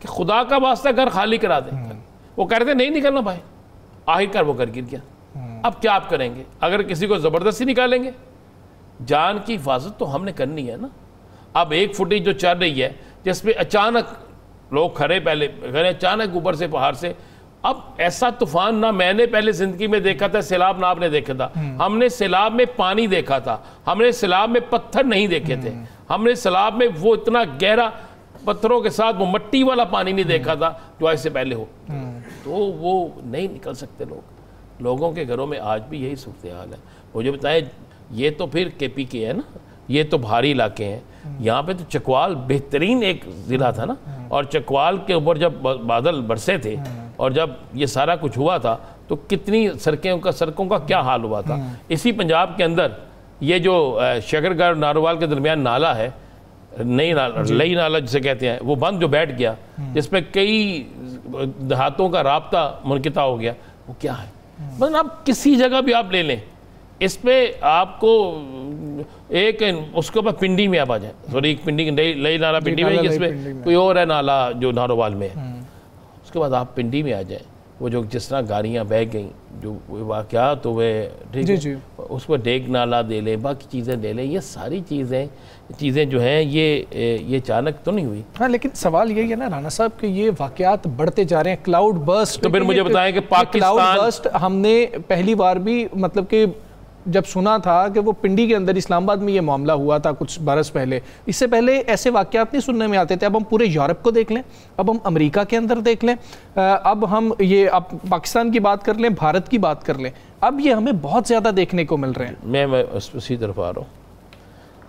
کہ خدا کا واسطہ گھر خالی کرا دیں. وہ کہہ رہے تھے نہیں نکلنا بھائی, آخر کار وہ گھر گر گیا. اب کیا آپ کریں گے؟ اگر کسی کو زبردستی نکالیں گے, جان کی حفاظت تو ہم نے کرنی ہے نا. اب ایک فوٹیج جو چل رہی ہے جس پہ اچانک لوگ کھڑے, پہلے اچانک اوپر سے پہاڑ سے, اب ایسا طوفان نہ میں نے پہلے زندگی میں دیکھا تھا, سیلاب نہ آپ نے دیکھا تھا. ہم نے سیلاب میں پانی دیکھا تھا, ہم نے سیلاب میں پتھر نہیں دیکھے تھے, ہم نے سیلاب میں وہ اتنا گہرا پتھروں کے ساتھ وہ مٹی والا پانی نہیں دیکھا تھا جو آج سے پہلے ہو. تو وہ نہیں نکل سکتے لوگ. لوگوں کے گھروں میں آج بھی یہی صورتحال ہے. مجھے بتائیں, یہ تو پھر کے پی کے ہے نا, یہ تو بھاری علاقے ہیں. یہاں پہ تو چکوال بہترین ایک ضلع تھا نا, اور چکوال کے اوپر جب بادل برسے تھے اور جب یہ سارا کچھ ہوا تھا تو کتنی سڑکوں کا کیا حال ہوا تھا. اسی پنجاب کے اندر یہ جو شکر گڑھ ناروال کے درمیان نالا ہے, لئی نالا جسے کہتے ہیں, وہ بند جو بیٹھ گیا, جس پہ کئی دیہاتوں کا رابطہ منقطع ہو گیا, وہ کیا ہے؟ مثلا آپ کسی جگہ بھی آپ لے لیں, اس پہ آپ کو ایک اس کے اوپر پنڈی میں آپ آ جائیں, سوری ایک پنڈی, لئی نالا پنڈی میں, اس پہ کوئی اور ہے نالا جو ناروال میں ہے. اس کے بعد آپ پنڈی میں آ جائیں, وہ جو جس طرح گاڑیاں بہہ گئیں, جو واقعات ہوئے, ٹھیک ہے, اس کو ڈیگ نالا دے لیں, باقی چیزیں دے لیں. یہ ساری چیزیں جو ہیں یہ اچانک تو نہیں ہوئی. ہاں, لیکن سوال یہی ہے نا رانا صاحب کہ یہ واقعات بڑھتے جا رہے ہیں. کلاؤڈ برسٹ, تو پھر مجھے بتائیں کہ کلاؤڈ برسٹ ہم نے پہلی بار بھی مطلب کہ جب سنا تھا کہ وہ پنڈی کے اندر اسلام آباد میں یہ معاملہ ہوا تھا کچھ برس پہلے, اس سے پہلے ایسے واقعات نہیں سننے میں آتے تھے. اب ہم پورے یورپ کو دیکھ لیں, اب ہم امریکہ کے اندر دیکھ لیں, اب ہم یہ اب پاکستان کی بات کر لیں, بھارت کی بات کر لیں, اب یہ ہمیں بہت زیادہ دیکھنے کو مل رہے ہیں. میں اسی طرف آ رہا ہوں.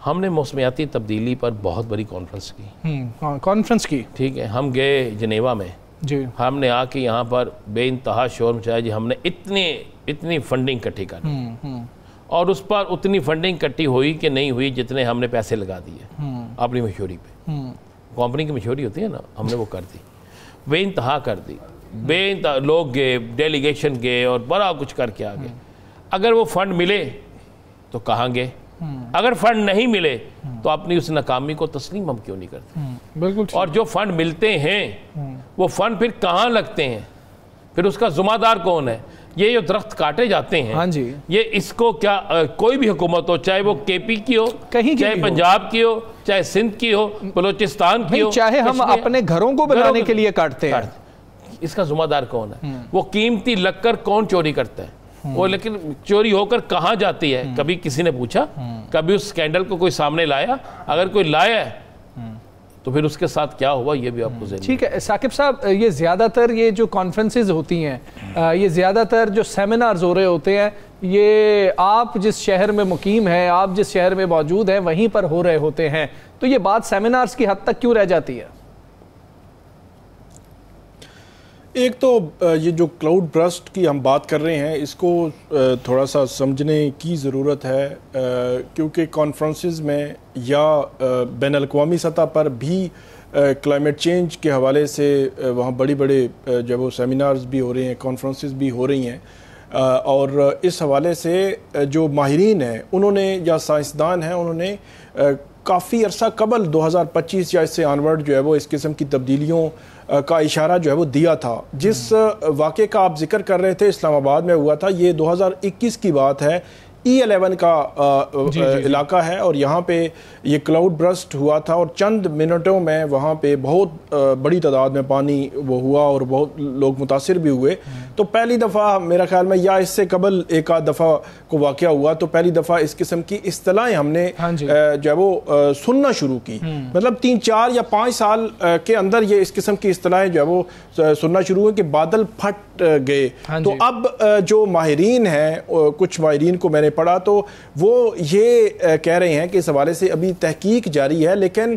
ہم نے موسمیاتی تبدیلی پر بہت بڑی کانفرنس کی, ٹھیک ہے, ہم گئے جنیوا میں, جی, ہم نے آ کے یہاں پر بے انتہا شور مچایا جی ہم نے اتنی فنڈنگ اکٹھی کرنی, اور اس پر اتنی فنڈنگ اکٹھی ہوئی کہ نہیں ہوئی جتنے ہم نے پیسے لگا دیے اپنی مشہوری پہ. کمپنی کی مشہوری ہوتی ہے نا, ہم نے وہ کر دی, بے انتہا کر دی, بے انتہا لوگ گئے, ڈیلیگیشن گئے اور بڑا کچھ کر کے آگے. اگر وہ فنڈ ملے تو کہاں گئے, اگر فنڈ نہیں ملے تو اپنی اس ناکامی کو تسلیم ہم کیوں نہیں کرتے؟ بالکل. اور جو فنڈ ملتے ہیں وہ فنڈ پھر کہاں لگتے ہیں, پھر اس کا ذمہ دار کون ہے؟ یہ جو درخت کاٹے جاتے ہیں, ہاں جی, یہ اس کو کیا کوئی بھی حکومت ہو, چاہے وہ کے پی کی ہو, چاہے پنجاب کی ہو, چاہے سندھ کی ہو, بلوچستان کی ہو, چاہے ہم اپنے گھروں کو بنانے کے لیے کاٹتے ہیں, اس کا ذمہ دار کون ہے؟ وہ قیمتی لکڑ کون چوری کرتا ہے؟ وہ لیکن چوری ہو کر کہاں جاتی ہے؟ کبھی کسی نے پوچھا؟ کبھی اس سکینڈل کو کوئی سامنے لایا؟ اگر کوئی لایا ہے تو پھر اس کے ساتھ کیا ہوا یہ بھی آپ کو ذہن. ٹھیک ہے ثاقب صاحب, یہ زیادہ تر یہ جو کانفرنسز ہوتی ہیں, یہ زیادہ تر جو سیمینارز ہو رہے ہوتے ہیں, یہ آپ جس شہر میں مقیم ہیں, آپ جس شہر میں موجود ہیں وہیں پر ہو رہے ہوتے ہیں, تو یہ بات سیمینارز کی حد تک کیوں رہ جاتی ہے؟ ایک تو یہ جو کلاؤڈ برسٹ کی ہم بات کر رہے ہیں, اس کو تھوڑا سا سمجھنے کی ضرورت ہے, کیونکہ کانفرنسز میں یا بین الاقوامی سطح پر بھی کلائمیٹ چینج کے حوالے سے وہاں بڑے جو وہ سیمینارز بھی ہو رہے ہیں, کانفرنسز بھی ہو رہی ہیں, اور اس حوالے سے جو ماہرین ہیں انہوں نے یا سائنسدان ہیں انہوں نے کافی عرصہ قبل 2025 یا اس سے آنورڈ جو ہے وہ اس قسم کی تبدیلیوں کا اشارہ جو ہے وہ دیا تھا. جس واقعے کا آپ ذکر کر رہے تھے اسلام آباد میں ہوا تھا, یہ 2021 کی بات ہے, E11 کا علاقہ ہے, اور یہاں پہ یہ کلاؤڈ برسٹ ہوا تھا, اور چند منٹوں میں وہاں پہ بہت بڑی تعداد میں پانی وہ ہوا اور بہت لوگ متاثر بھی ہوئے. تو پہلی دفعہ میرا خیال میں, یا اس سے قبل ایک آدھ دفعہ کو واقعہ ہوا, تو پہلی دفعہ اس قسم کی اصطلاحیں ہم نے جو ہے وہ سننا شروع کی. مطلب 3, 4 یا 5 سال کے اندر یہ اس قسم کی اصطلاحیں جو ہے وہ سننا شروع ہوئے کہ بادل پھٹ گئے. تو اب جو ماہرین ہیں, کچھ ماہرین کو میں نے پڑھا تو وہ یہ کہہ رہے ہیں کہ اس حوالے سے ابھی تحقیق جاری ہے, لیکن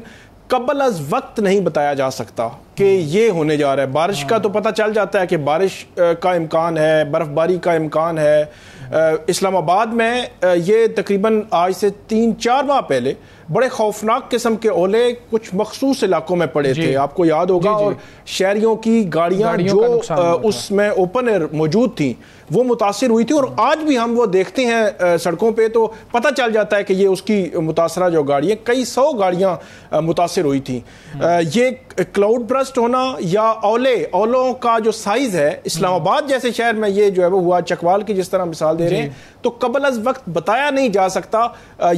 قبل از وقت نہیں بتایا جا سکتا کہ یہ ہونے جا رہا ہے. بارش کا تو پتہ چل جاتا ہے کہ بارش کا امکان ہے, برف باری کا امکان ہے. اسلام آباد میں یہ تقریباً آج سے 3-4 ماہ پہلے بڑے خوفناک قسم کے اولے کچھ مخصوص علاقوں میں پڑے تھے, آپ کو یاد ہوگا, اور شہریوں کی گاڑیاں جو اس میں اوپن ایئر موجود تھیں وہ متاثر ہوئی تھی. اور آج بھی ہم وہ دیکھتے ہیں سڑکوں پہ تو پتہ چل جاتا ہے کہ یہ اس کی متاثرہ جو گاڑی ہے, کئی 100 گاڑیاں متاثر ہوئی تھیں. یہ کلاؤڈ برسٹ ہونا یا اولوں کا جو سائز ہے اسلام آباد جیسے شہر میں یہ جو ہے وہ ہوا، چکوال کی جس طرح مثال دے رہے ہیں، تو قبل از وقت بتایا نہیں جا سکتا.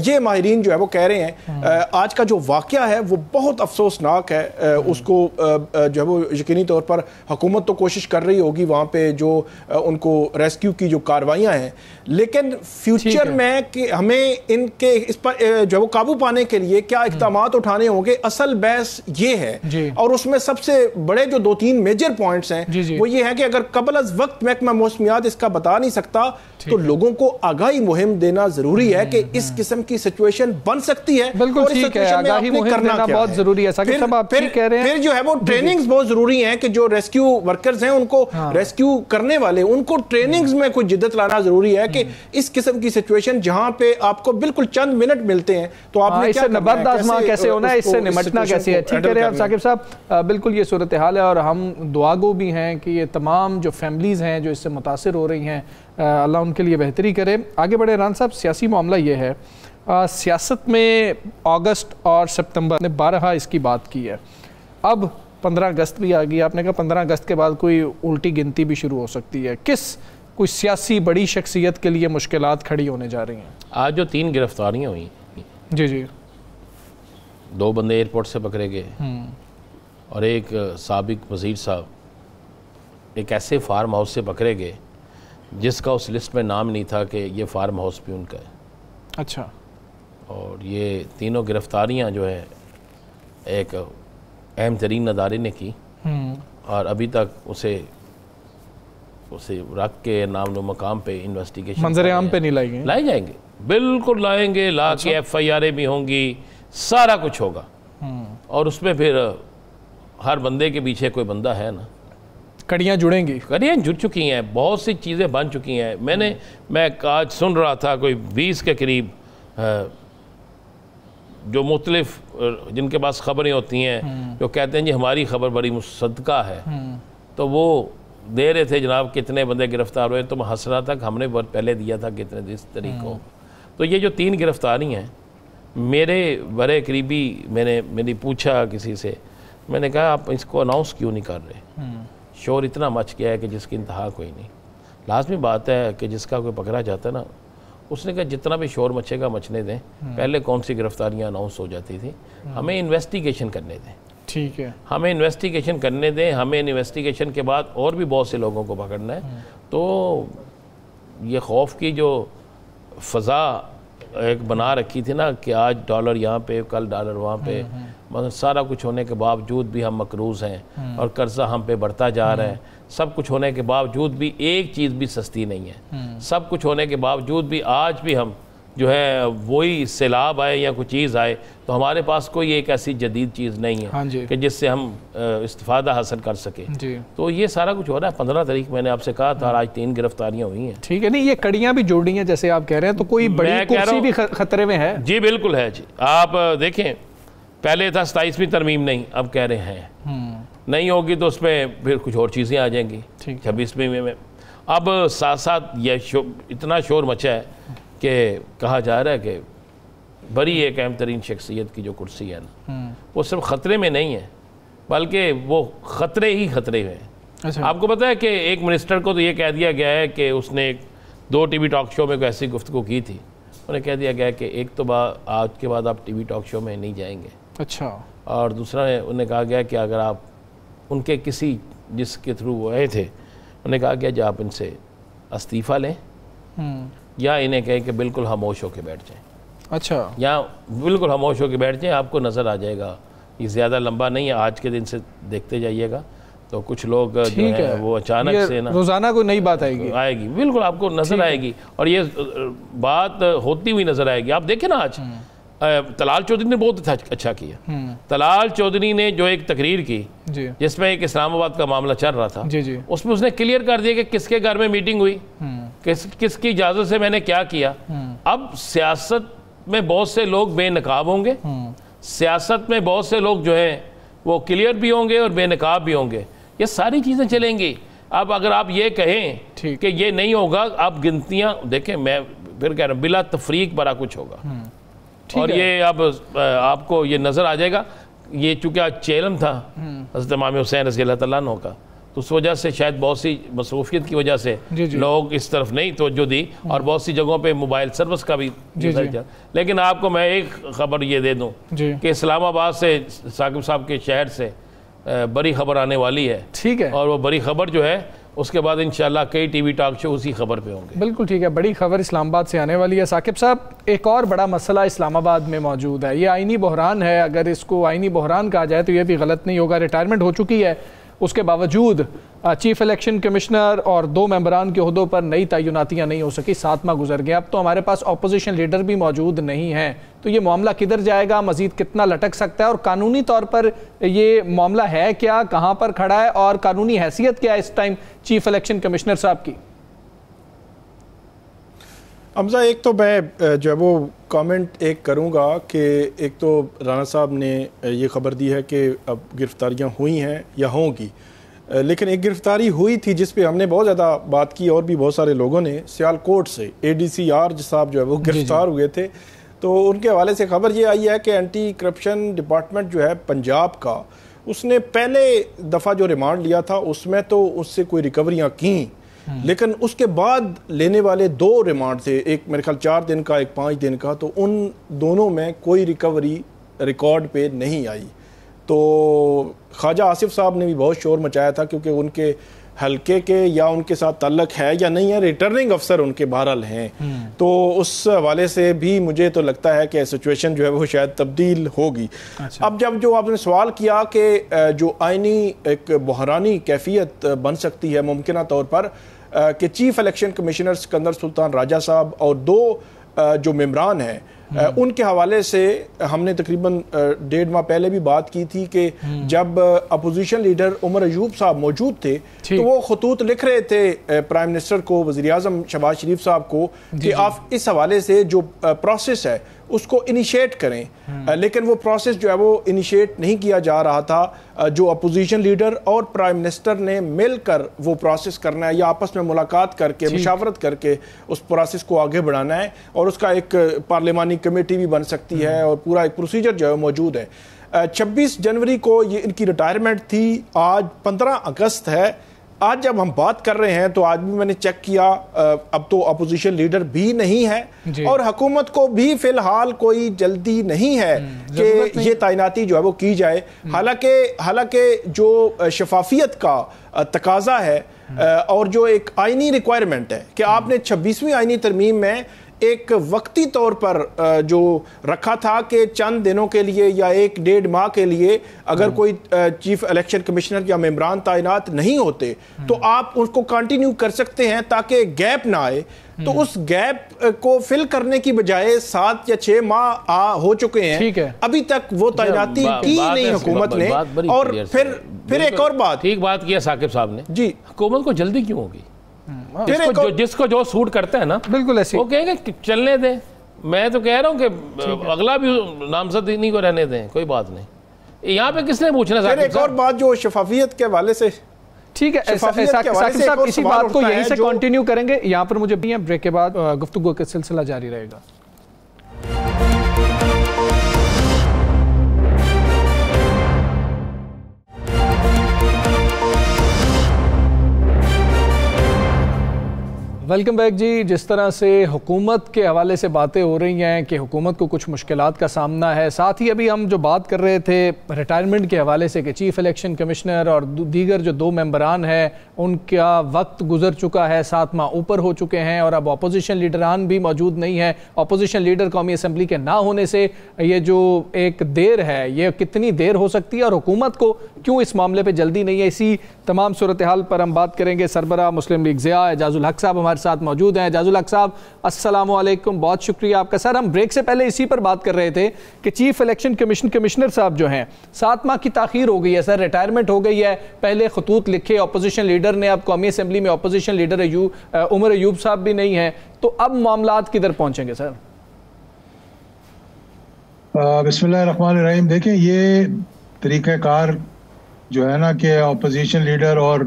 یہ ماہرین جو ہے وہ کہہ رہے ہیں آج کا جو واقعہ ہے وہ بہت افسوسناک ہے. اس کو جو ہے وہ یقینی طور پر حکومت تو کوشش کر رہی ہوگی وہاں پہ جو ان کو ریسکیو کی جو کاروائیاں ہیں، لیکن فیوچر میں کہ ہمیں ان کے اس پر جو ہے وہ قابو پانے کے لیے کیا اقدامات اٹھانے ہوں گے. اصل بحث یہ ہے اور اس میں سب سے بڑے جو 2-3 میجر پوائنٹس ہیں وہ یہ ہے کہ اگر قبل از وقت محکمہ موسمیات اس کا بتا نہیں سکتا تو لوگوں کو آگاہی مہم دینا ضروری ہے کہ اس قسم کی سچویشن بن سکتی ہے. بالکل ٹھیک ہے، آگاہی مہم دینا بہت ضروری ہے. ثاقب صاحب آپ ٹھیک کہہ رہے ہیں. پھر جو ہے وہ ٹریننگز بہت ضروری ہیں کہ جو ریسکیو ورکرز ہیں ان کو ریسکیو کرنے والے ان کو ٹریننگز میں کوئی جدت لانا ضروری ہے کہ اس قسم کی سچویشن جہاں پہ آپ کو بالکل چند منٹ ملتے ہیں تو آپ نے کیا نبرد آزما کیسے ہونا ہے، اس سے نمٹنا کیسے ہے. ٹھیک کہہ رہے ہیں آپ ثاقب صاحب، بالکل یہ صورتحال ہے اور ہم دعاگو بھی ہیں کہ یہ تمام جو فیملیز ہیں جو اس سے متاثر ہو رہی ہیں اللہ ان کے لیے بہتری کرے. آگے بڑھے ران صاحب، سیاسی معاملہ یہ ہے، سیاست میں اگست اور سپتمبر نے 12 اس کی بات کی ہے. اب 15 اگست بھی آ گئی، آپ نے کہا 15 اگست کے بعد کوئی الٹی گنتی بھی شروع ہو سکتی ہے. کوئی سیاسی بڑی شخصیت کے لیے مشکلات کھڑی ہونے جا رہی ہیں؟ آج جو 3 گرفتاریاں ہوئیں، جی 2 بندے ایئرپورٹ سے پکڑے گئے اور ایک سابق وزیر صاحب ایک ایسے فارم ہاؤس سے پکڑے گئے جس کا اس لسٹ میں نام نہیں تھا کہ یہ فارم ہاؤس بھی ان کا ہے. اچھا. اور یہ تینوں گرفتاریاں جو ہے ایک اہم ترین ادارے نے کی اور ابھی تک اسے رکھ کے نام و مقام پہ انویسٹیگیشن منظر عام پہ نہیں لائے جائیں گے. بالکل لائیں گے، لا کے ایف آئی آریں بھی ہوں گی، سارا کچھ ہوگا. اور اس میں پھر ہر بندے کے پیچھے کوئی بندہ ہے نا، کڑیاں جڑیں گی، کڑیاں جڑ چکی ہیں، بہت سی چیزیں بن چکی ہیں. میں آج سن رہا تھا کوئی 20 کے قریب جو مختلف جن کے پاس خبریں ہوتی ہیں جو کہتے ہیں جی ہماری خبر بڑی مصدقہ ہے، تو وہ دے رہے تھے جناب کتنے بندے گرفتار ہوئے. تو میں ہنس رہا تھا کہ ہم نے بہت پہلے دیا تھا کتنے اس طریقوں. تو یہ جو 3 گرفتاری ہیں، میرے بڑے قریبی میری پوچھا کسی سے، میں نے کہا آپ اس کو اناؤنس کیوں نہیں کر رہے؟ شور اتنا مچ گیا ہے کہ جس کی انتہا کوئی نہیں. لازمی بات ہے کہ جس کا کوئی پکڑا جاتا ہے نا، اس نے کہا جتنا بھی شور مچے گا مچنے دیں. پہلے کون سی گرفتاریاں اناؤنس ہو جاتی تھی، ہمیں انویسٹیگیشن کرنے دیں. ٹھیک ہے، ہمیں انویسٹیگیشن کرنے دیں. ہمیں انویسٹیگیشن کے بعد اور بھی بہت سے لوگوں کو پکڑنا ہے. تو یہ خوف کی جو فضا ایک بنا رکھی تھی نا کہ آج ڈالر یہاں پہ کل ڈالر وہاں پہ، مطلب سارا کچھ ہونے کے باوجود بھی ہم مقروض ہیں اور قرضہ ہم پہ بڑھتا جا رہا ہے. سب کچھ ہونے کے باوجود بھی ایک چیز بھی سستی نہیں ہے. سب کچھ ہونے کے باوجود بھی آج بھی ہم جو ہے وہی سیلاب آئے یا کوئی چیز آئے تو ہمارے پاس کوئی ایک ایسی جدید چیز نہیں ہے کہ جس سے ہم استفادہ حاصل کر سکیں. تو یہ سارا کچھ ہو رہا ہے. 15 تاریخ میں نے آپ سے کہا تھا، آج 3 گرفتاریاں ہوئی ہیں. ٹھیک ہے، نہیں یہ کڑیاں بھی جوڑ رہی ہیں جیسے آپ کہہ رہے ہیں، تو کوئی بڑی کرسی بھی خطرے میں ہے؟ جی بالکل ہے. جی آپ دیکھیں، پہلے تھا 27ویں ترمیم نہیں، اب کہہ رہے ہیں نہیں ہوگی تو اس میں پھر کچھ اور چیزیں آ جائیں گی 26ویں میں. اب ساتھ ساتھ یہ اتنا شور مچا ہے کہ کہا جا رہا ہے کہ بڑی ایک اہم ترین شخصیت کی جو کرسی ہے نا، وہ صرف خطرے میں نہیں ہے بلکہ وہ خطرے ہی خطرے ہیں. آپ کو پتہ ہے کہ ایک منسٹر کو تو یہ کہہ دیا گیا ہے کہ اس نے 2 ٹی وی ٹاک شو میں کوئی ایسی گفتگو کی تھی، انہیں کہہ دیا گیا کہ ایک تو آج کے بعد آپ ٹی وی ٹاک شو میں نہیں جائیں گے. اچھا. اور دوسرا انہیں کہا گیا کہ اگر آپ ان کے کسی جس کے تھرو وہ آئے تھے، انہیں کہا گیا جو آپ ان سے استعفیٰ لیں یا انہیں کہیں کہ بالکل خاموش ہو کے بیٹھ جائیں. اچھا. یا بالکل خاموش ہو کے بیٹھ جائیں. آپ کو نظر آ جائے گا، یہ زیادہ لمبا نہیں ہے، آج کے دن سے دیکھتے جائیے گا تو کچھ لوگ جو ہیں وہ اچانک سے نا روزانہ کوئی نئی بات آئے گی، بالکل آپ کو نظر آئے گی اور یہ بات ہوتی ہوئی نظر آئے گی. آپ دیکھیں نا آج طلال چودھری نے بہت اچھا کیا. طلال چودھری نے جو ایک تقریر کی جس میں ایک اسلام آباد کا معاملہ چل رہا تھا، اس میں اس نے کلیئر کر دیا کہ کس کے گھر میں میٹنگ ہوئی، کس کی اجازت سے میں نے کیا کیا. اب سیاست میں بہت سے لوگ بے نقاب ہوں گے، سیاست میں بہت سے لوگ جو ہیں وہ کلیئر بھی ہوں گے اور بے نقاب بھی ہوں گے. یہ ساری چیزیں چلیں گی. اب اگر آپ یہ کہیں کہ یہ نہیں ہوگا، آپ گنتیاں دیکھیں، میں پھر کہہ رہا ہوں بلا تفریق بڑا کچھ ہوگا. اور یہ اب آپ کو یہ نظر آ جائے گا. یہ چونکہ آج چیلم تھا حضرت امام حسین رضی اللہ تعالیٰ عنہ کا، تو اس وجہ سے شاید بہت سی مصروفیت کی وجہ سے لوگ اس طرف نہیں توجہ دی، اور بہت سی جگہوں پہ موبائل سروس کا بھی لیکن آپ کو میں ایک خبر یہ دے دوں کہ اسلام آباد سے ثاقب صاحب کے شہر سے بڑی خبر آنے والی ہے، ٹھیک ہے، اور وہ بڑی خبر جو ہے اس کے بعد انشاءاللہ کئی ٹی وی ٹاک شو اسی خبر پہ ہوں گے۔ بالکل ٹھیک ہے، بڑی خبر اسلام آباد سے آنے والی ہے۔ ثاقب صاحب، ایک اور بڑا مسئلہ اسلام آباد میں موجود ہے، یہ آئینی بحران ہے، اگر اس کو آئینی بحران کہا جائے تو یہ بھی غلط نہیں ہوگا۔ ریٹائرمنٹ ہو چکی ہے، اس کے باوجود چیف الیکشن کمشنر اور 2 ممبران کے عہدوں پر نئی تعیناتیاں نہیں ہو سکی، 7 ماہ گزر گئے، اب تو ہمارے پاس اپوزیشن لیڈر بھی موجود نہیں ہیں، تو یہ معاملہ کدھر جائے گا، مزید کتنا لٹک سکتا ہے، اور قانونی طور پر یہ معاملہ ہے کیا، کہاں پر کھڑا ہے، اور قانونی حیثیت کیا ہے اس ٹائم چیف الیکشن کمشنر صاحب کی؟ حمزہ، ایک تو میں جو ہے وہ کامنٹ ایک کروں گا کہ ایک تو رانا صاحب نے یہ خبر دی ہے کہ اب گرفتاریاں ہوئی ہیں یا ہوں گی، لیکن ایک گرفتاری ہوئی تھی جس پہ ہم نے بہت زیادہ بات کی، اور بھی بہت سارے لوگوں نے، سیالکوٹ سے ADC آرج صاحب جو ہے وہ گرفتار ہوئے تھے، تو ان کے حوالے سے خبر یہ آئی ہے کہ اینٹی کرپشن ڈپارٹمنٹ جو ہے پنجاب کا، اس نے پہلے دفعہ جو ریمانڈ لیا تھا اس میں تو اس سے کوئی ریکوریاں کیں، لیکن اس کے بعد لینے والے 2 ریمانڈ تھے، ایک میرے خیال 4 دن کا، ایک 5 دن کا، تو ان دونوں میں کوئی ریکوری ریکارڈ پہ نہیں آئی۔ تو خواجہ آصف صاحب نے بھی بہت شور مچایا تھا، کیونکہ ان کے حلقے کے یا ان کے ساتھ تعلق ہے یا نہیں ہے، ریٹرننگ افسر ان کے بہرحال ہیں، تو اس حوالے سے بھی مجھے تو لگتا ہے کہ سچویشن جو ہے وہ شاید تبدیل ہوگی۔ اب جب جو آپ نے سوال کیا کہ جو آئینی ایک بحرانی کیفیت بن سکتی ہے ممکنہ طور پر کہ چیف الیکشن کمشنر سکندر سلطان راجہ صاحب اور 2 جو ممبران ہیں ان کے حوالے سے ہم نے تقریباً 1.5 ماہ پہلے بھی بات کی تھی کہ جب اپوزیشن لیڈر عمر ایوب صاحب موجود تھے تو وہ خطوط لکھ رہے تھے پرائم منسٹر کو، وزیر اعظم شہباز شریف صاحب کو، کہ آپ اس حوالے سے جو پروسیس ہے اس کو انیشیٹ کریں، لیکن وہ پروسیس جو ہے وہ انیشیٹ نہیں کیا جا رہا تھا۔ جو اپوزیشن لیڈر اور پرائم منسٹر نے مل کر وہ پروسیس کرنا ہے، یا آپس میں ملاقات کر کے مشاورت کر کے اس پروسیس کو آگے بڑھانا ہے، اور اس کا ایک پارلیمانی کمیٹی بھی بن سکتی ہے، اور پورا ایک پروسیجر جو ہے موجود ہے۔ 26 جنوری کو یہ ان کی ریٹائرمنٹ تھی، آج 15 اگست ہے۔ آج جب ہم بات کر رہے ہیں تو آج بھی میں نے چیک کیا، اب تو اپوزیشن لیڈر بھی نہیں ہے، اور حکومت کو بھی فی الحال کوئی جلدی نہیں ہے کہ یہ تعیناتی جو ہے وہ کی جائے، حالانکہ جو شفافیت کا تقاضا ہے اور جو ایک آئینی ریکوائرمنٹ ہے کہ آپ نے 26ویں آئینی ترمیم میں ایک وقتی طور پر جو رکھا تھا کہ چند دنوں کے لیے یا 1-1.5 ماہ کے لیے اگر کوئی چیف الیکشن کمشنر یا ممبران تعینات نہیں ہوتے تو آپ اس کو کنٹینیو کر سکتے ہیں تاکہ گیپ نہ آئے، تو اس گیپ کو فل کرنے کی بجائے 7 یا 6 ماہ ہو چکے ہیں، ابھی تک وہ تعیناتی کی نہیں حکومت نے۔ اور پھر ایک اور بات، ٹھیک بات کیا ثاقب صاحب نے، جی حکومت کو جلدی کیوں ہوگی؟ جس کو جو سوٹ کرتا ہے نا بالکل ایسے وہ کہیں گے چلنے دیں۔ میں تو کہہ رہا ہوں کہ اگلا بھی نامزد انہی کو رہنے دیں، کوئی بات نہیں، یہاں پہ کس نے پوچھنا۔ پھر ایک اور بات جو شفافیت کے حوالے سے، ٹھیک ہے ثاقب صاحب اسی بات کو یہیں سے کنٹینیو کریں گے، یہاں پر مجھے بریک کے بعد گفتگو کا سلسلہ جاری رہے گا۔ ویلکم بیک جی۔ جس طرح سے حکومت کے حوالے سے باتیں ہو رہی ہیں کہ حکومت کو کچھ مشکلات کا سامنا ہے، ساتھ ہی ابھی ہم جو بات کر رہے تھے ریٹائرمنٹ کے حوالے سے کہ چیف الیکشن کمشنر اور دیگر جو 2 ممبران ہیں ان کا وقت گزر چکا ہے، 7 ماہ اوپر ہو چکے ہیں، اور اب اپوزیشن لیڈران بھی موجود نہیں ہیں۔ اپوزیشن لیڈر قومی اسمبلی کے نہ ہونے سے یہ جو ایک دیر ہے یہ کتنی دیر ہو سکتی ہے، اور حکومت کو کیوں اس معاملے پہ جلدی نہیں ہے، اسی تمام صورتحال پر ہم بات کریں گے۔ سربراہ مسلم لیگ ضیاء اعجاز الحق صاحب ہمارے ساتھ موجود ہیں۔ اعجاز الحق صاحب السلام علیکم، بہت شکریہ آپ کا۔ سر ہم بریک سے پہلے اسی پر بات کر رہے تھے کہ چیف الیکشن کمشنر صاحب جو ہیں 7 ماہ کی تاخیر ہو گئی ہے، سر ریٹائرمنٹ ہو گئی ہے، پہلے خطوط لکھے اپوزیشن لیڈر نے، اب قومی اسمبلی میں اپوزیشن لیڈر عمر ایوب صاحب بھی نہیں ہیں، تو اب معاملات کدھر پہنچیں گے سر؟ بسم اللہ الرحمن الرحیم۔ دیکھیں یہ طریقہ کار جو ہے نا کہ اپوزیشن لیڈر اور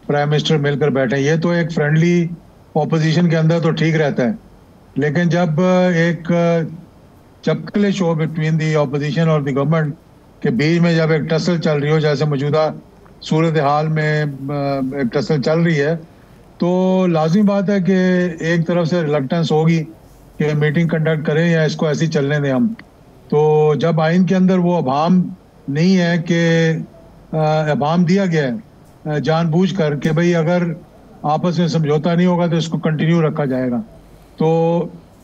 پرائم منسٹر مل کر بیٹھے، یہ تو ایک فرینڈلی اپوزیشن کے اندر تو ٹھیک رہتا ہے، لیکن جب ایک کلش ہو بٹوین دی اپوزیشن اور دی گورنمنٹ کہ بیچ میں جب ایک ٹسل چل رہی ہو, جیسے موجودہ صورتحال میں ایک ٹسل چل رہی ہے, تو لازمی بات ہے کہ ایک طرف سے ریلکٹنس ہوگی کہ میٹنگ کنڈکٹ کریں یا اس کو ایسے چلنے دیں ہم. تو جب آئین کے اندر وہ ابہام نہیں ہے کہ ابہام دیا گیا ہے جان بوجھ کر کہ بھئی اگر آپس میں سمجھوتا نہیں ہوگا تو اس کو کنٹینیو رکھا جائے گا, تو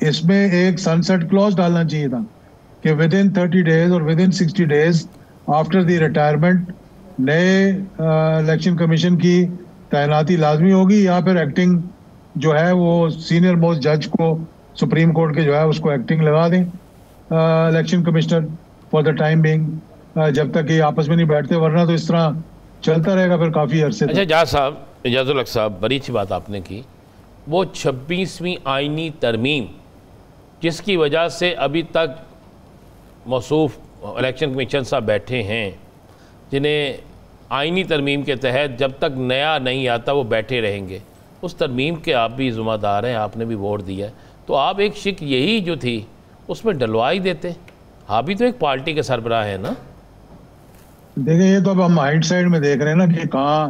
اس میں ایک سن سیٹ کلوز ڈالنا چاہیے تھا کہ ود ان 30 days اور with in 60 days after the retirement نئے الیکشن کمیشن کی تعیناتی لازمی ہوگی, یا پھر ایکٹنگ جو ہے وہ سینئر موسٹ جج کو سپریم کورٹ کے جو ہے اس کو ایکٹنگ لگا دیں election commissioner for the time being, جب تک یہ آپس میں نہیں بیٹھتے, ورنہ تو اس طرح چلتا رہے گا پھر کافی عرصے تک. اچھا جاز صاحب, اجاز الحق صاحب, بڑی اچھی بات آپ نے کی. وہ 26ویں آئینی ترمیم جس کی وجہ سے ابھی تک موصوف الیکشن کمیشن صاحب بیٹھے ہیں, جنہیں آئینی ترمیم کے تحت جب تک نیا نہیں آتا وہ بیٹھے رہیں گے, اس ترمیم کے آپ بھی ذمہ دار ہیں, آپ نے بھی ووٹ دیا ہے, تو آپ ایک شک یہی جو تھی اس میں ڈلوا ہی دیتے. آپ بھی تو ایک پارٹی کے سربراہ ہیں نا. دیکھیں یہ تو اب ہم ہائٹ سائڈ میں دیکھ رہے ہیں نا کہ کہاں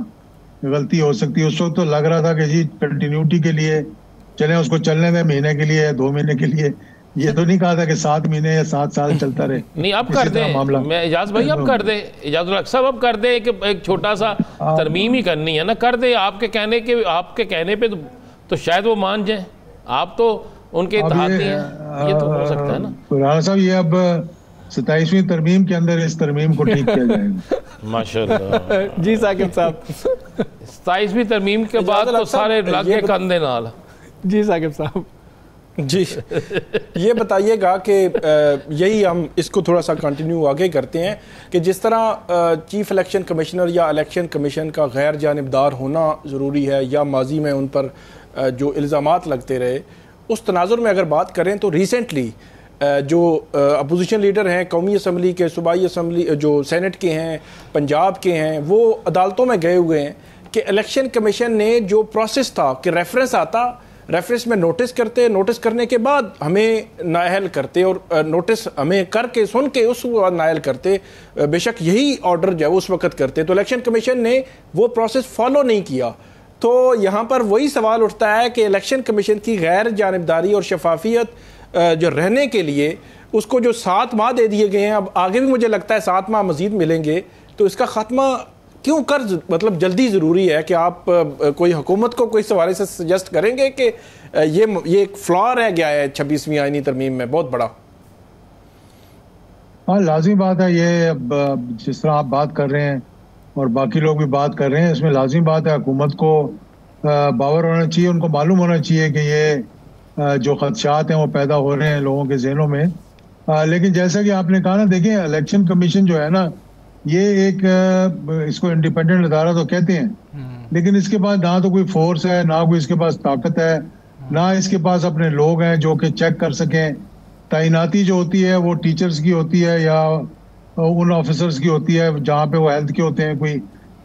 غلطی ہو سکتی ہے. اس وقت تو لگ رہا تھا کہ جی کنٹینیوٹی کے لیے چلیں, اس کو چلنے دیں مہینے کے لیے 2 مہینے کے لیے, یہ تو نہیں کہا تھا کہ 7 مہینے یا 7 سال چلتا رہے. نہیں اب کر دیں, میں اجاز بھائی اب کر دیں, اجاز الحق صاحب اب کر دیں کہ ایک چھوٹا سا ترمیم ہی کرنی ہے نا, کر دیں. آپ کے کہنے پہ تو شاید وہ مان جائیں, آپ تو ان کے اتحادی ہیں, یہ تو ہو سکتا ہے نا. رانا صاحب یہ اب 27ویں ترمیم کے اندر اس ترمیم کو ٹھیک کیا جائے گا. ماشاءاللہ. جی ثاقب صاحب, 27ویں ترمیم کے بعد تو سارے لاگے کندے نال. جی ثاقب صاحب. جی یہ بتائیے گا کہ یہی ہم اس کو تھوڑا سا کنٹینیو آگے کرتے ہیں کہ جس طرح چیف الیکشن کمشنر یا الیکشن کمیشن کا غیر جانبدار ہونا ضروری ہے, یا ماضی میں ان پر جو الزامات لگتے رہے, اس تناظر میں اگر بات کریں تو ریسنٹلی جو اپوزیشن لیڈر ہیں قومی اسمبلی کے, صوبائی اسمبلی جو سینٹ کے ہیں, پنجاب کے ہیں, وہ عدالتوں میں گئے ہوئے ہیں کہ الیکشن کمیشن نے جو پروسیس تھا کہ ریفرنس آتا, ریفرنس میں نوٹس کرتے, نوٹس کرنے کے بعد ہمیں نااہل کرتے, اور نوٹس ہمیں کر کے سن کے اس کو نااہل کرتے, بے شک یہی آرڈر جو ہے اس وقت کرتے, تو الیکشن کمیشن نے وہ پروسیس فالو نہیں کیا. تو یہاں پر وہی سوال اٹھتا ہے کہ الیکشن کمیشن کی غیر جانبداری اور شفافیت جو رہنے کے لیے اس کو جو 7 ماہ دے دیے گئے ہیں, اب آگے بھی مجھے لگتا ہے 7 ماہ مزید ملیں گے, تو اس کا خاتمہ کیوں کر مطلب جلدی ضروری ہے کہ آپ کوئی حکومت کو کوئی حوالے سے سجیسٹ کریں گے کہ یہ ایک فلا رہ گیا ہے 26ویں آئینی ترمیم میں بہت بڑا؟ ہاں لازمی بات ہے, یہ جس طرح آپ بات کر رہے ہیں اور باقی لوگ بھی بات کر رہے ہیں, اس میں لازمی بات ہے حکومت کو باور ہونا چاہیے, ان کو معلوم ہونا چاہیے کہ یہ جو خدشات ہیں وہ پیدا ہو رہے ہیں لوگوں کے ذہنوں میں. لیکن جیسا کہ آپ نے کہا نا, دیکھیں الیکشن کمیشن جو ہے نا, یہ ایک اس کو انڈیپینڈنٹ ادارہ تو کہتے ہیں, لیکن اس کے پاس نہ تو کوئی فورس ہے, نہ کوئی اس کے پاس طاقت ہے, نہ اس کے پاس اپنے لوگ ہیں جو کہ چیک کر سکیں. تعیناتی جو ہوتی ہے وہ ٹیچرز کی ہوتی ہے یا ان آفیسرز کی ہوتی ہے جہاں پہ وہ ہیلتھ کے ہوتے ہیں, کوئی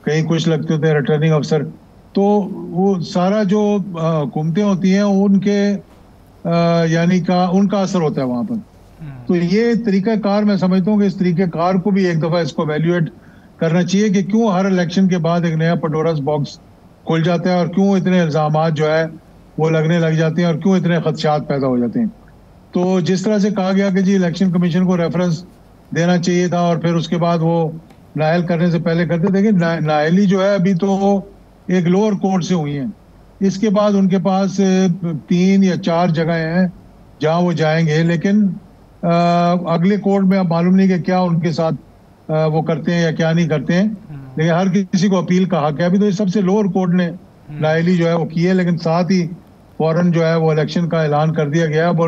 کہیں کچھ لگتے ہوتے ہیں ریٹرننگ افسر, تو وہ سارا جو حکومتیں ہوتی ہیں ان کے یعنی ان کا اثر ہوتا ہے وہاں پر. تو یہ طریقہ کار میں سمجھتا ہوں کہ اس طریقہ کار کو بھی ایک دفعہ اس کو ایویلیویٹ کرنا چاہیے کہ کیوں ہر الیکشن کے بعد ایک نیا پنڈوراز باکس کھل جاتا ہے, اور کیوں اتنے الزامات جو ہے وہ لگنے لگ جاتے ہیں, اور کیوں اتنے خدشات پیدا ہو جاتے ہیں. تو جس طرح سے کہا گیا کہ جی الیکشن کمیشن کو ریفرنس دینا چاہیے تھا اور پھر اس کے بعد وہ نااہل کرنے سے پہلے کرتے, دیکھیں نااہلی جو ہے ابھی تو ایک لوور کورٹ سے ہوئی ہیں, اس کے بعد ان کے پاس 3 یا 4 جگہیں ہیں جہاں وہ جائیں گے, لیکن اگلے کورٹ میں اب معلوم نہیں کہ کیا ان کے ساتھ وہ کرتے ہیں یا کیا نہیں کرتے ہیں, لیکن ہر کسی کو اپیل کا حق ہے. ابھی تو سب سے لوور کورٹ نے نااہلی جو ہے وہ کی ہے, لیکن ساتھ ہی فوراً جو ہے وہ الیکشن کا اعلان کر دیا گیا. اب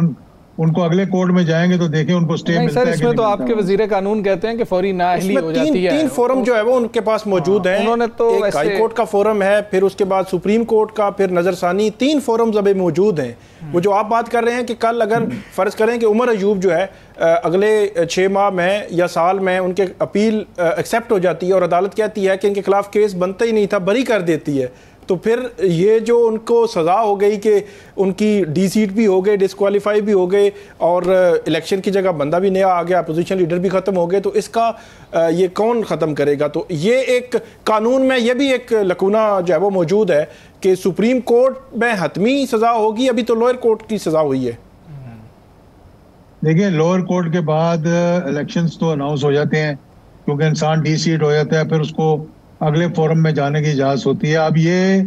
ان کو اگلے کورٹ میں جائیں گے تو دیکھیں ان کو سٹے ملتا ہے. اس میں تو آپ کے وزیر قانون کہتے ہیں کہ فوری نااہلی ہو جاتی ہے. 3 فورم جو ہے وہ ان کے پاس موجود ہیں. انہوں نے تو ایک ہائی کورٹ کا فورم ہے, پھر اس کے بعد سپریم کورٹ کا, پھر نظر ثانی, 3 فورمز ابھی موجود ہیں. وہ جو آپ بات کر رہے ہیں کہ کل اگر فرض کریں کہ عمر ایوب جو ہے اگلے 6 ماہ میں یا سال میں ان کے اپیل ایکسیپٹ ہو جاتی ہے اور عدالت کہتی ہے کہ ان کے خلاف کیس بنتا ہی نہیں تھا, بری کر دیتی ہے, تو پھر یہ جو ان کو سزا ہو گئی کہ ان کی ڈی سیٹ بھی ہو گئے, ڈسکوالیفائی بھی ہو گئے, اور الیکشن کی جگہ بندہ بھی نیا آ گیا, اپوزیشن لیڈر بھی ختم ہو گئے, تو اس کا یہ کون ختم کرے گا؟ تو یہ ایک قانون میں یہ بھی ایک لکونہ جو ہے وہ موجود ہے کہ سپریم کورٹ میں حتمی سزا ہوگی, ابھی تو لوئر کورٹ کی سزا ہوئی ہے. دیکھیں لوئر کورٹ کے بعد الیکشنز تو اناؤنس ہو جاتے ہیں, کیونکہ انسان ڈی سیٹ ہو جاتا ہے, پھر اس کو اگلے فورم میں جانے کی اجازت ہوتی ہے. اب یہ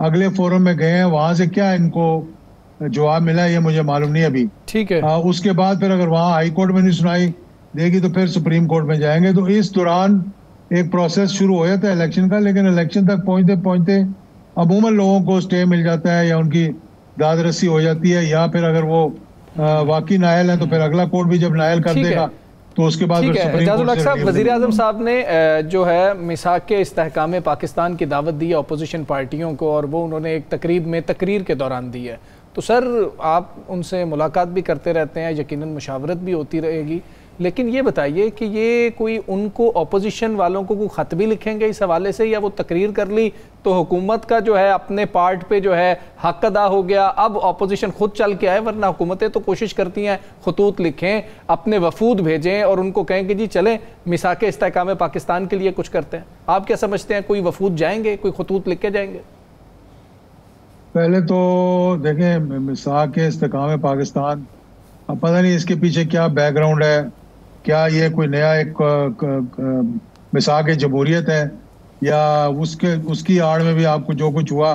اگلے فورم میں گئے ہیں, وہاں سے کیا ان کو جواب ملا یہ مجھے معلوم نہیں ابھی. ٹھیک ہے, اس کے بعد پھر اگر وہاں ہائی کورٹ میں نہیں سنائی دے گی تو پھر سپریم کورٹ میں جائیں گے. تو اس دوران ایک پروسیس شروع ہو جاتا ہے الیکشن کا, لیکن الیکشن تک پہنچتے پہنچتے عموماً لوگوں کو اسٹے مل جاتا ہے, یا ان کی داد رسی ہو جاتی ہے, یا پھر اگر وہ واقعی نائل ہیں تو پھر اگلا کورٹ بھی جب نائل کر دے گا تو اس کے بعد اعجاز الحق صاحب, وزیر اعظم صاحب نے جو ہے میثاق کے استحکام پاکستان کی دعوت دی ہے اپوزیشن پارٹیوں کو, اور وہ انہوں نے ایک تقریب میں تقریر کے دوران دی ہے. تو سر آپ ان سے ملاقات بھی کرتے رہتے ہیں, یقیناً مشاورت بھی ہوتی رہے گی, لیکن یہ بتائیے کہ یہ کوئی ان کو اپوزیشن والوں کو کوئی خط بھی لکھیں گے اس حوالے سے, یا وہ تقریر کر لی تو حکومت کا جو ہے اپنے پارٹ پہ جو ہے حق ادا ہو گیا, اب اپوزیشن خود چل کے آئے, ورنہ حکومتیں تو کوشش کرتی ہیں خطوط لکھیں, اپنے وفود بھیجیں اور ان کو کہیں کہ جی چلیں میثاق استحکام پاکستان کے لیے کچھ کرتے ہیں. آپ کیا سمجھتے ہیں, کوئی وفود جائیں گے, کوئی خطوط لکھ کے جائیں گے؟ پہلے تو دیکھیں میثاق استحکام پاکستان, اب پتہ نہیں اس کے پیچھے کیا بیک گراؤنڈ ہے, کیا یہ کوئی نیا ایک میثاق جمہوریت ہے, یا اس کی آڑ میں بھی آپ کو جو کچھ ہوا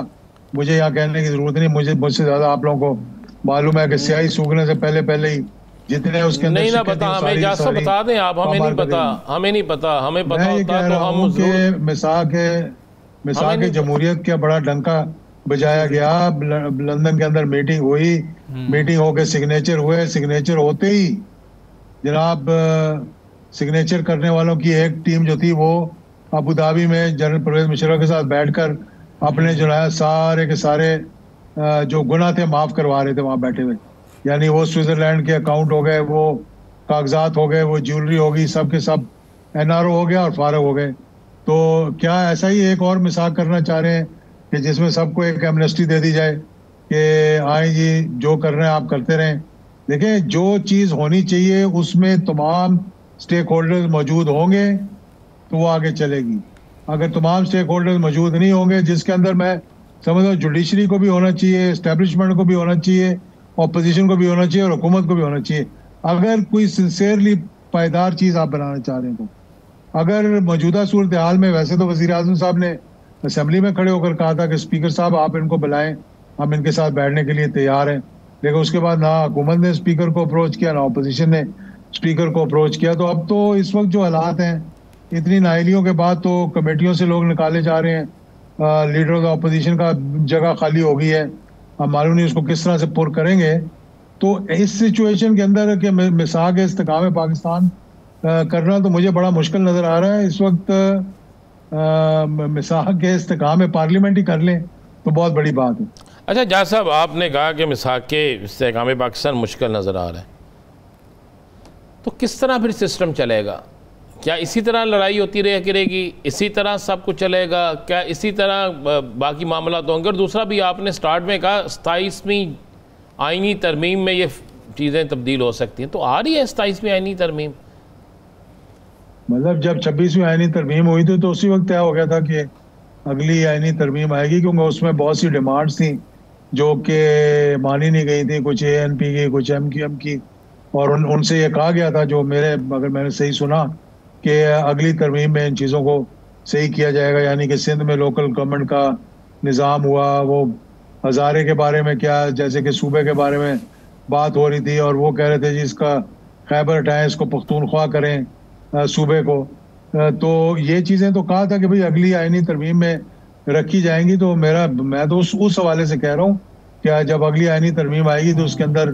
مجھے یہاں کہنے کی ضرورت نہیں. مجھ سے زیادہ آپ لوگوں کو معلوم ہے کہ سیاہی سوکھنے سے پہلے ہی جتنے اس کے اندر نہیں نہ پتا, ہمیں اجازت بتا دیں آپ, ہمیں نہیں پتا, ہمیں پتا ہوتا تو ہم میثاق جمہوریت کا بڑا ڈنکا بجایا گیا. لندن کے اندر میٹنگ ہوئی, میٹنگ ہو کے سگنیچر ہوئے, سگنیچر ہوتے ہی جناب سگنیچر کرنے والوں کی ایک ٹیم جو تھی وہ ابوظہبی میں جنرل پرویز مشرف کے ساتھ بیٹھ کر اپنے جو ہے سارے کے سارے جو گناہ تھے معاف کروا رہے تھے وہاں بیٹھے ہوئے. یعنی وہ سوئٹزرلینڈ کے اکاؤنٹ ہو گئے, وہ کاغذات ہو گئے, وہ جیولری ہوگی, سب کے سب NRO ہو گیا اور فارغ ہو گئے. تو کیا ایسا ہی ایک اور میثاق کرنا چاہ رہے ہیں کہ جس میں سب کو ایک ایمنسٹی دے دی جائے کہ آئیں جی جو کر رہے ہیں آپ کرتے رہیں؟ دیکھیں جو چیز ہونی چاہیے اس میں تمام سٹیک ہولڈرز موجود ہوں گے تو وہ آگے چلے گی. اگر تمام سٹیک ہولڈرز موجود نہیں ہوں گے, جس کے اندر میں سمجھتا ہوں جوڈیشری کو بھی ہونا چاہیے, اسٹیبلشمنٹ کو بھی ہونا چاہیے, اپوزیشن کو بھی ہونا چاہیے, اور حکومت کو بھی ہونا چاہیے, اگر کوئی سنسیئرلی پائیدار چیز آپ بنانا چاہ رہے ہیں تو. اگر موجودہ صورتحال میں, ویسے تو وزیر اعظم صاحب نے اسمبلی میں کھڑے ہو کر کہا تھا کہ اسپیکر صاحب آپ ان کو بلائیں, ہم ان کے ساتھ بیٹھنے کے لیے تیار ہیں, لیکن اس کے بعد نہ حکومت نے اسپیکر کو اپروچ کیا, نہ اپوزیشن نے اسپیکر کو اپروچ کیا. تو اب تو اس وقت جو حالات ہیں, اتنی نااہلیوں کے بعد تو کمیٹیوں سے لوگ نکالے جا رہے ہیں, لیڈرز اپوزیشن کا جگہ خالی ہو گئی ہے, اب معلوم نہیں اس کو کس طرح سے پر کریں گے. تو اس سچویشن کے اندر کہ میثاق استحکام پاکستان کرنا تو مجھے بڑا مشکل نظر آ رہا ہے اس وقت. میثاق استحکام پارلیمنٹ ہی کر لیں تو بہت بڑی بات ہے. اچھا جاز صاحب, آپ نے کہا کہ میثاق استحکام پاکستان مشکل نظر آ رہا ہے, تو کس طرح پھر سسٹم چلے گا؟ کیا اسی طرح لڑائی ہوتی رہے گی, اسی طرح سب کچھ چلے گا, کیا اسی طرح باقی معاملات ہوں گے؟ اور دوسرا بھی آپ نے سٹارٹ میں کہا 27ویں آئینی ترمیم میں یہ چیزیں تبدیل ہو سکتی ہیں, تو آ رہی ہے 27ویں آئینی ترمیم؟ مطلب جب 26ویں آئینی ترمیم ہوئی تھی تو اسی وقت طے ہو گیا تھا کہ اگلی آئینی ترمیم آئے گی, کیونکہ اس میں بہت سی ڈیمانڈز تھیں جو کہ مانی نہیں گئی تھی, کچھ ANP کی, کچھ MQM کی, اور ان سے یہ کہا گیا تھا, جو اگر میں نے صحیح سنا, کہ اگلی ترمیم میں ان چیزوں کو صحیح کیا جائے گا. یعنی کہ سندھ میں لوکل گورنمنٹ کا نظام ہوا, وہ ہزارے کے بارے میں کیا, جیسے کہ صوبے کے بارے میں بات ہو رہی تھی, اور وہ کہہ رہے تھے جی اس کا خیبر ہٹائیں, اس کو پختونخوا کریں صوبے کو. تو یہ چیزیں تو کہا تھا کہ بھئی اگلی آئینی ترمیم میں رکھی جائیں گی. تو میں تو اس حوالے سے کہہ رہا ہوں کہ جب اگلی آئینی ترمیم آئے گی تو اس کے اندر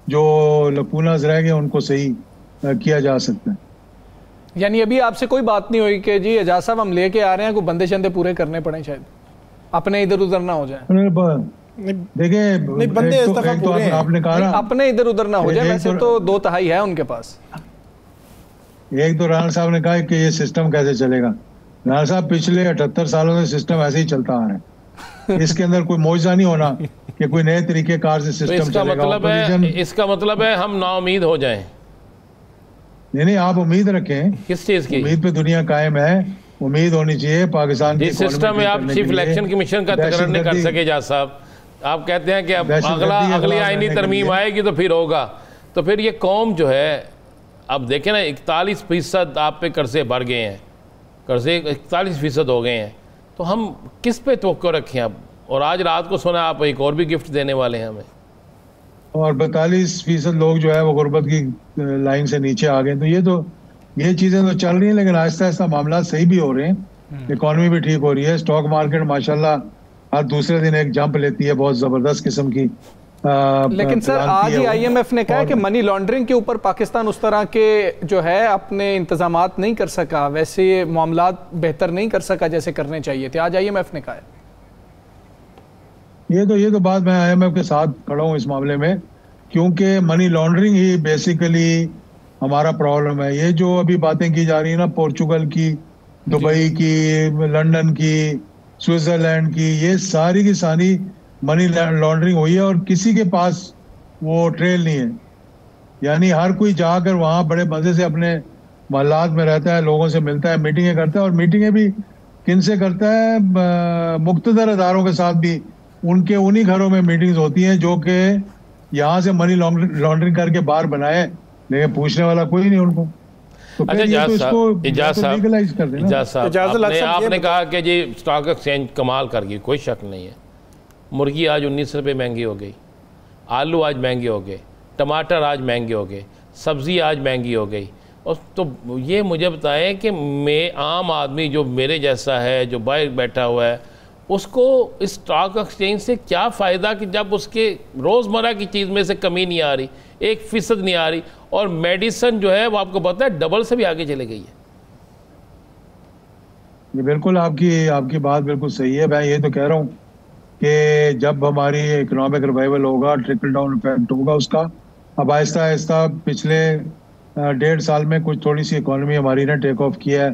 جو لکوناز رہ گئے ان کو صحیح کیا جا سکتا ہے. یعنی ابھی آپ سے کوئی بات نہیں ہوئی کہ جی اعجاز صاحب ہم لے کے آ رہے ہیں, کوئی بندے شندے پورے کرنے پڑیں, شاید اپنے ادھر ادھر نہ ہو جائیں؟ دیکھیں آپ نے کہا اپنے ادھر ادھر نہ ہو جائیں, ویسے تو 2/3 ہے ان کے پاس. ایک تو رانا صاحب نے کہا کہ یہ سسٹم کیسے چلے گا. رانا صاحب پچھلے 78 سالوں سے سسٹم ایسے ہی چلتا آ رہا ہے. اس کے اندر کوئی معجزہ نہیں ہونا کہ کوئی نئے طریقے کار سے سسٹم چلے گا. اس کا مطلب ہے ہم نا امید ہو جائیں. نہیں آپ امید رکھیں. کس چیز کی؟ امید پہ دنیا قائم ہے, امید ہونی چاہیے پاکستان کی سسٹم میں. آپ چیف الیکشن کمیشن کا تقرر نہیں کر سکے جاز صاحب. آپ کہتے ہیں کہ اب اگلی آئینی ترمیم آئے گی تو پھر ہوگا. تو پھر یہ قوم جو ہے, اب دیکھیں نا 41% آپ پہ قرضے بڑھ گئے ہیں, قرضے 41% ہو گئے ہیں, تو ہم کس پہ توقع رکھیں اب؟ اور آج رات کو سنا آپ ایک اور بھی گفٹ دینے والے ہیں ہمیں. اور 42% لوگ جو ہے وہ غربت کی لائن سے نیچے آ گئے. تو یہ چیزیں تو چل رہی ہیں, لیکن آہستہ آہستہ معاملات صحیح بھی ہو رہے ہیں. اکانومی بھی ٹھیک ہو رہی ہے. اسٹاک مارکیٹ ماشاءاللہ ہر دوسرے دن ایک جمپ لیتی ہے بہت زبردست قسم کی. لیکن سر آج ہی آئی ایم ایف نے کہا کہ منی لانڈرنگ کے اوپر پاکستان اس طرح کے جو ہے اپنے انتظامات نہیں کر سکا, ویسے معاملات بہتر نہیں کر سکا جیسے کرنے چاہیے تھے. آج آئی ایم ایف نے کہا ہے. یہ تو بات میں آئی ایم ایف کے ساتھ کھڑا ہوں اس معاملے میں, کیونکہ منی لانڈرنگ ہی بیسیکلی ہمارا پرابلم ہے. یہ جو ابھی باتیں کی جا رہی ہیں نا پورچوگل کی, دبئی کی, لنڈن کی, سوئٹزرلینڈ کی, یہ ساری کی ساری منی لانڈرنگ ہوئی ہے اور کسی کے پاس وہ ٹریل نہیں ہے. یعنی ہر کوئی جا کر وہاں بڑے مزے سے اپنے محلات میں رہتا ہے, لوگوں سے ملتا ہے, میٹنگیں کرتا ہے. اور میٹنگیں بھی کن سے کرتا ہے؟ مقتدر اداروں کے ساتھ بھی ان کے انہی گھروں میں میٹنگز ہوتی ہیں جو کہ یہاں سے منی لانڈرنگ کر کے باہر بنائے, لیکن پوچھنے والا کوئی نہیں ان کو. اجاز صاحب آپ نے کہا کہ جی اسٹاک ایکسچینج کمال کر گئی, کوئی شک نہیں ہے. مرغی آج 19 روپے مہنگی ہو گئی, آلو آج مہنگے ہو گئے, ٹماٹر آج مہنگے ہو گئے, سبزی آج مہنگی ہو گئی. اور تو یہ مجھے بتائیں کہ میں عام آدمی جو میرے جیسا ہے, جو باہر بیٹھا ہوا ہے, اس کو اس اسٹاک ایکسچینج سے کیا فائدہ کہ جب اس کے روزمرہ کی چیز میں سے کمی نہیں آ رہی, 1% نہیں آ رہی, اور میڈیسن جو ہے وہ آپ کو پتہ ہے ڈبل سے بھی آگے چلے گئی ہے. یہ بالکل آپ کی بات بالکل صحیح ہے. میں یہ تو کہہ رہا ہوں کہ جب ہماری اکنامک ریوائول ہوگا, ٹرکل ڈاؤن افیکٹ ہوگا اس کا. اب آہستہ آہستہ پچھلے 1.5 سال میں کچھ تھوڑی سی اکانومی ہماری نے ٹیک آف کیا ہے,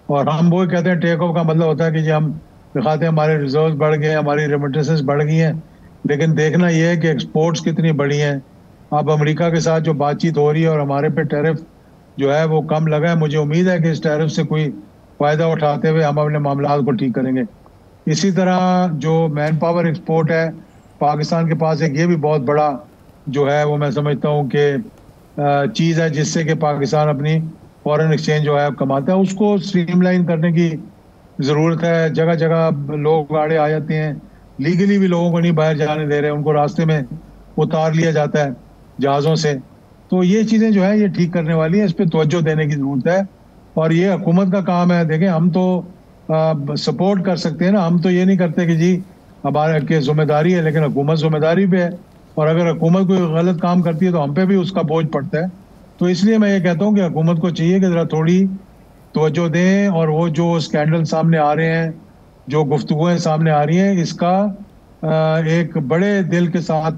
اور ہم وہ کہتے ہیں ٹیک آف کا مطلب ہوتا ہے کہ جی ہم دکھاتے ہیں ہمارے ریزروز بڑھ گئے ہیں, ہماری ریمیٹنسز بڑھ گئی ہیں, لیکن دیکھنا یہ ہے کہ ایکسپورٹس کتنی بڑی ہیں. اب امریکہ کے ساتھ جو بات چیت ہو رہی ہے اور ہمارے پہ ٹیرف جو ہے وہ کم لگا ہے, مجھے امید ہے کہ اس ٹیرف سے کوئی فائدہ اٹھاتے ہوئے ہم اپنے معاملات کو ٹھیک کریں گے. اسی طرح جو مین پاور ایکسپورٹ ہے پاکستان کے پاس, ایک یہ بھی بہت بڑا جو ہے وہ میں سمجھتا ہوں کہ چیز ہے جس سے کہ پاکستان اپنی فارن ایکسچینج جو ہے کماتا ہے. اس کو اسٹریم لائن کرنے کی ضرورت ہے. جگہ جگہ لوگ گاڑے آ جاتے ہیں, لیگلی بھی لوگوں کو نہیں باہر جانے دے رہے, ان کو راستے میں اتار لیا جاتا ہے جہازوں سے. تو یہ چیزیں جو ہے یہ ٹھیک کرنے والی ہیں, اس پہ توجہ دینے کی ضرورت ہے, اور یہ حکومت کا کام ہے. دیکھیں ہم تو سپورٹ کر سکتے ہیں نا, ہم تو یہ نہیں کرتے کہ جی ہمارے کی ذمہ داری ہے, لیکن حکومت ذمہ داری پہ ہے, اور اگر حکومت کوئی غلط کام کرتی ہے تو ہم پہ بھی اس کا بوجھ پڑتا ہے. تو اس لیے میں یہ کہتا ہوں کہ حکومت کو چاہیے کہ ذرا تھوڑی توجہ دیں, اور وہ جو اسکینڈل سامنے آ رہے ہیں, جو گفتگویں سامنے آ رہی ہیں, اس کا ایک بڑے دل کے ساتھ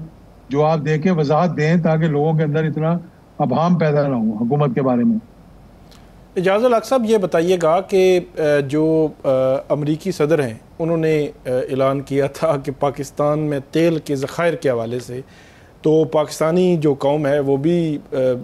جواب دے کے وضاحت دیں, تاکہ لوگوں کے اندر اتنا ابہام پیدا نہ ہو حکومت کے بارے میں. اجاز الحق صاحب یہ بتائیے گا کہ جو امریکی صدر ہیں انہوں نے اعلان کیا تھا کہ پاکستان میں تیل کے ذخائر کے حوالے سے تو پاکستانی جو قوم ہے وہ بھی